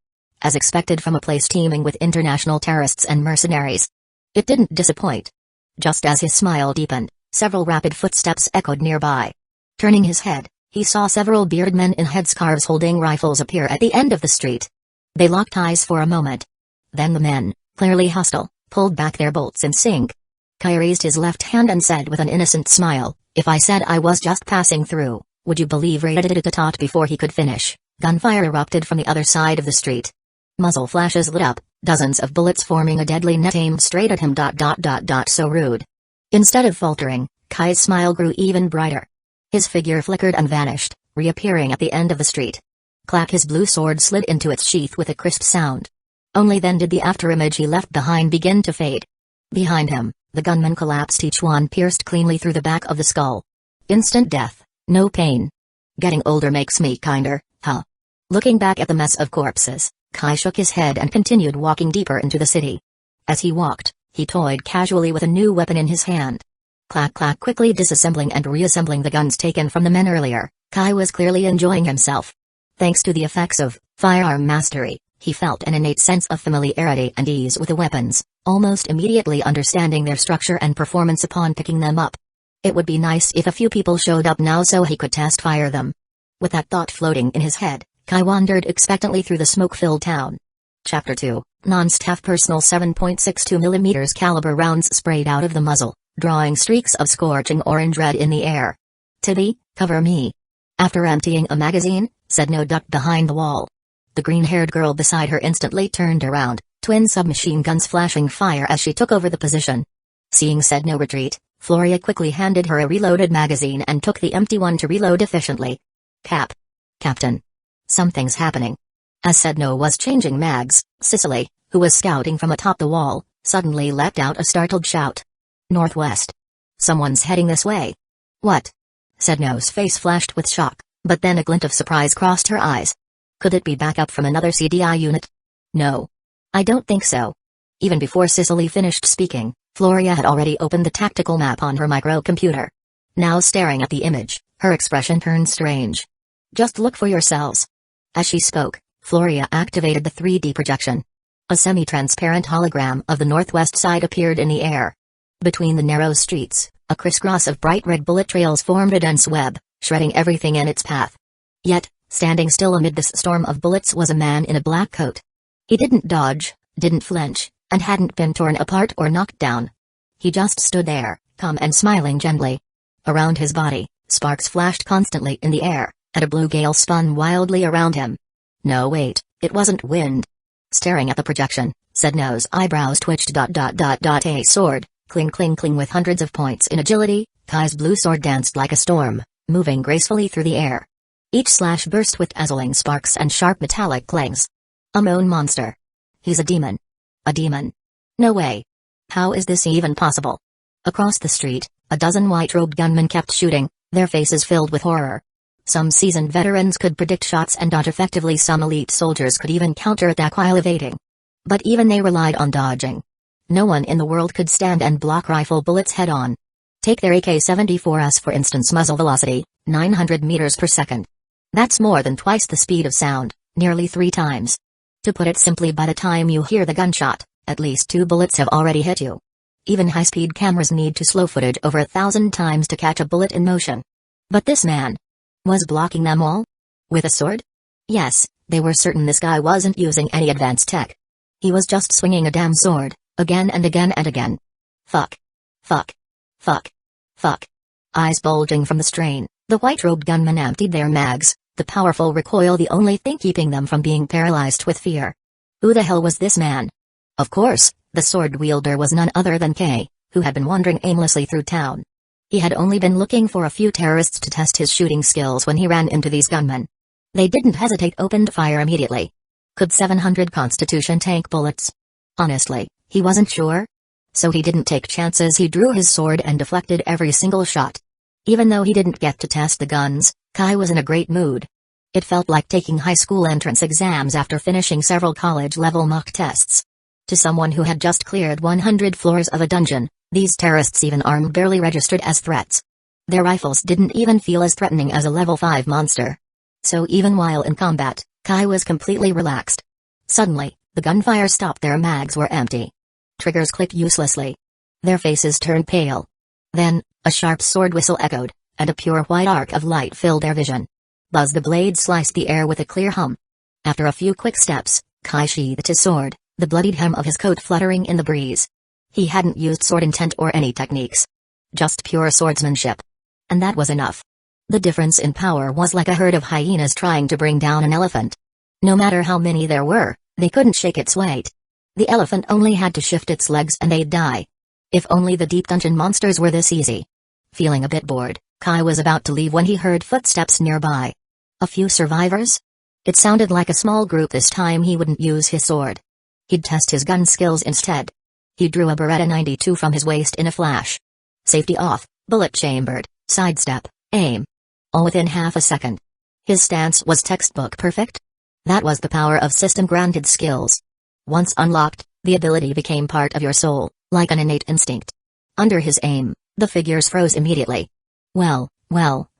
As expected from a place teeming with international terrorists and mercenaries. It didn't disappoint. Just as his smile deepened, several rapid footsteps echoed nearby. Turning his head, he saw several bearded men in headscarves holding rifles appear at the end of the street. They locked eyes for a moment. Then the men, clearly hostile, pulled back their bolts in sync. Kai raised his left hand and said with an innocent smile, "If I said I was just passing through, would you believe?" Before he could finish, gunfire erupted from the other side of the street. Muzzle flashes lit up, dozens of bullets forming a deadly net aimed straight at him. So rude. Instead of faltering, Kai's smile grew even brighter. His figure flickered and vanished, reappearing at the end of the street. Clack! His blue sword slid into its sheath with a crisp sound. Only then did the afterimage he left behind begin to fade. Behind him, the gunmen collapsed, each one pierced cleanly through the back of the skull. Instant death, no pain. Getting older makes me kinder, huh? Looking back at the mess of corpses, Kai shook his head and continued walking deeper into the city. As he walked, he toyed casually with a new weapon in his hand. Clack clack, quickly disassembling and reassembling the guns taken from the men earlier. Kai was clearly enjoying himself. Thanks to the effects of firearm mastery, he felt an innate sense of familiarity and ease with the weapons, almost immediately understanding their structure and performance upon picking them up. It would be nice if a few people showed up now so he could test fire them. With that thought floating in his head, Kai wandered expectantly through the smoke-filled town. Chapter 2, Non-Staff Personal 7.62mm caliber rounds sprayed out of the muzzle, drawing streaks of scorching orange red in the air. "Tibby, cover me." After emptying a magazine, Sedno ducked behind the wall. The green-haired girl beside her instantly turned around, twin submachine guns flashing fire as she took over the position. Seeing Sedno retreat, Floria quickly handed her a reloaded magazine and took the empty one to reload efficiently. Captain. Something's happening." As Sedno was changing mags, Cicely, who was scouting from atop the wall, suddenly let out a startled shout. "Northwest. Someone's heading this way." "What?" Sedno's face flashed with shock, but then a glint of surprise crossed her eyes. Could it be backup from another CDI unit? "No. I don't think so." Even before Cicely finished speaking, Floria had already opened the tactical map on her microcomputer. Now staring at the image, her expression turned strange. "Just look for yourselves." As she spoke, Floria activated the 3D projection. A semi-transparent hologram of the northwest side appeared in the air. Between the narrow streets, a crisscross of bright red bullet trails formed a dense web, shredding everything in its path. Yet, standing still amid this storm of bullets was a man in a black coat. He didn't dodge, didn't flinch, and hadn't been torn apart or knocked down. He just stood there, calm and smiling gently. Around his body, sparks flashed constantly in the air, and a blue gale spun wildly around him. No wait, it wasn't wind. Staring at the projection, Sedno's eyebrows twitched. A sword, cling cling cling with hundreds of points in agility, Kai's blue sword danced like a storm, moving gracefully through the air. Each slash burst with dazzling sparks and sharp metallic clangs. A moan monster. He's a demon. A demon. No way. How is this even possible? Across the street, a dozen white-robed gunmen kept shooting, their faces filled with horror. Some seasoned veterans could predict shots and dodge effectively. Some elite soldiers could even counterattack while evading. But even they relied on dodging. No one in the world could stand and block rifle bullets head-on. Take their AK-74s for instance, muzzle velocity, 900 meters per second. That's more than twice the speed of sound, nearly 3 times. To put it simply, by the time you hear the gunshot, at least 2 bullets have already hit you. Even high-speed cameras need to slow footage over 1,000 times to catch a bullet in motion. But this man was blocking them all? With a sword? Yes, they were certain this guy wasn't using any advanced tech. He was just swinging a damn sword, again and again and again. Fuck. Fuck. Fuck. Fuck. Eyes bulging from the strain, the white-robed gunmen emptied their mags, the powerful recoil the only thing keeping them from being paralyzed with fear. Who the hell was this man? Of course, the sword wielder was none other than Kay, who had been wandering aimlessly through town. He had only been looking for a few terrorists to test his shooting skills when he ran into these gunmen. They didn't hesitate, opened fire immediately. Could 700 Constitution tank bullets? Honestly, he wasn't sure. So he didn't take chances. He drew his sword and deflected every single shot. Even though he didn't get to test the guns, Kai was in a great mood. It felt like taking high school entrance exams after finishing several college-level mock tests. To someone who had just cleared 100 floors of a dungeon, these terrorists, even armed, barely registered as threats. Their rifles didn't even feel as threatening as a level 5 monster. So even while in combat, Kai was completely relaxed. Suddenly, the gunfire stopped. Their mags were empty. Triggers clicked uselessly. Their faces turned pale. Then, a sharp sword whistle echoed, and a pure white arc of light filled their vision. Buzz! The blade sliced the air with a clear hum. After a few quick steps, Kai sheathed his sword, the bloodied hem of his coat fluttering in the breeze. He hadn't used sword intent or any techniques. Just pure swordsmanship. And that was enough. The difference in power was like a herd of hyenas trying to bring down an elephant. No matter how many there were, they couldn't shake its weight. The elephant only had to shift its legs and they'd die. If only the deep dungeon monsters were this easy. Feeling a bit bored, Kai was about to leave when he heard footsteps nearby. A few survivors? It sounded like a small group. This time he wouldn't use his sword. He'd test his gun skills instead. He drew a Beretta 92 from his waist in a flash. Safety off, bullet chambered, sidestep, aim. All within half a second. His stance was textbook perfect. That was the power of system-granted skills. Once unlocked, the ability became part of your soul, like an innate instinct. Under his aim, the figures froze immediately. Well,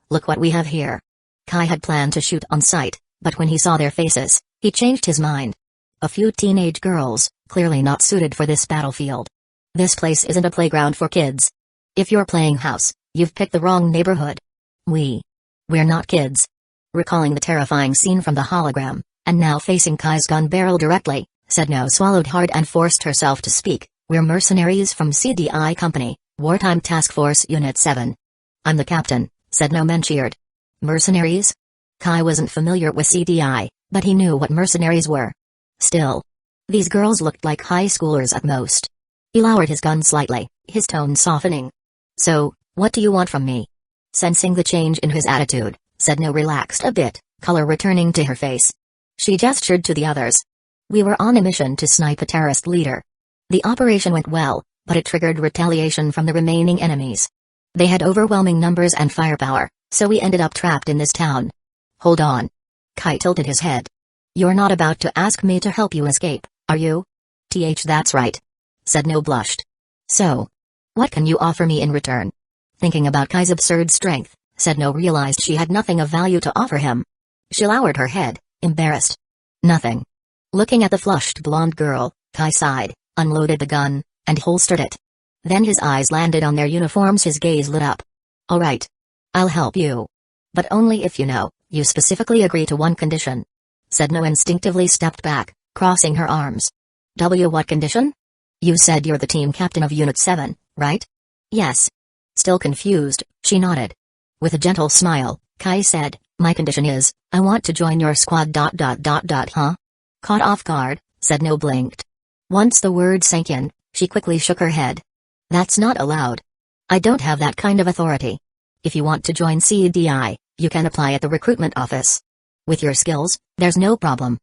look what we have here. Kai had planned to shoot on sight, but when he saw their faces, he changed his mind. A few teenage girls, clearly not suited for this battlefield. This place isn't a playground for kids. If you're playing house, you've picked the wrong neighborhood. We're not kids. Recalling the terrifying scene from the hologram, and now facing Kai's gun barrel directly, said No swallowed hard and forced herself to speak. We're mercenaries from CDI Company, Wartime Task Force Unit 7. I'm the captain, said No men cheered. Mercenaries? Kai wasn't familiar with CDI, but he knew what mercenaries were. Still, these girls looked like high schoolers at most. He lowered his gun slightly, his tone softening. So, what do you want from me? Sensing the change in his attitude, Sedno relaxed a bit, color returning to her face. She gestured to the others. We were on a mission to snipe a terrorist leader. The operation went well, but it triggered retaliation from the remaining enemies. They had overwhelming numbers and firepower, so we ended up trapped in this town. Hold on. Kai tilted his head. You're not about to ask me to help you escape, are you? That's right. Sedno blushed. So, what can you offer me in return? Thinking about Kai's absurd strength, Sedno realized she had nothing of value to offer him. She lowered her head, embarrassed. Nothing. Looking at the flushed blonde girl, Kai sighed, unloaded the gun, and holstered it. Then his eyes landed on their uniforms. His gaze lit up. All right. I'll help you. But only if you specifically agree to one condition. Sedno instinctively stepped back, crossing her arms. What condition? You said you're the team captain of Unit 7, right? Yes. Still confused, she nodded. With a gentle smile, Kai said, my condition is, I want to join your squad. Huh? Caught off guard, Sedno blinked. Once the word sank in, she quickly shook her head. That's not allowed. I don't have that kind of authority. If you want to join CDI, you can apply at the recruitment office. With your skills, there's no problem.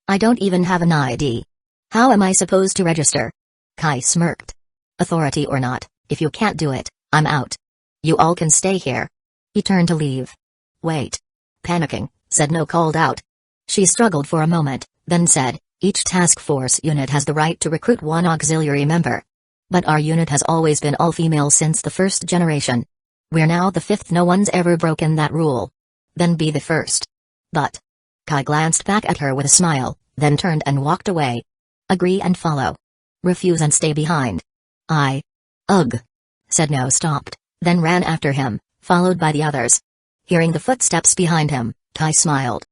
I don't even have an ID. How am I supposed to register? Kai smirked. Authority or not, if you can't do it, I'm out. You all can stay here. He turned to leave. Wait. Panicking, Sedno called out. She struggled for a moment, then said, each task force unit has the right to recruit one auxiliary member. But our unit has always been all-female since the first generation. We're now the fifth. No one's ever broken that rule. Then be the first. But. Kai glanced back at her with a smile, then turned and walked away. Agree and follow. Refuse and stay behind. Ugh. Sedno stopped, then ran after him, followed by the others. Hearing the footsteps behind him, Kai smiled.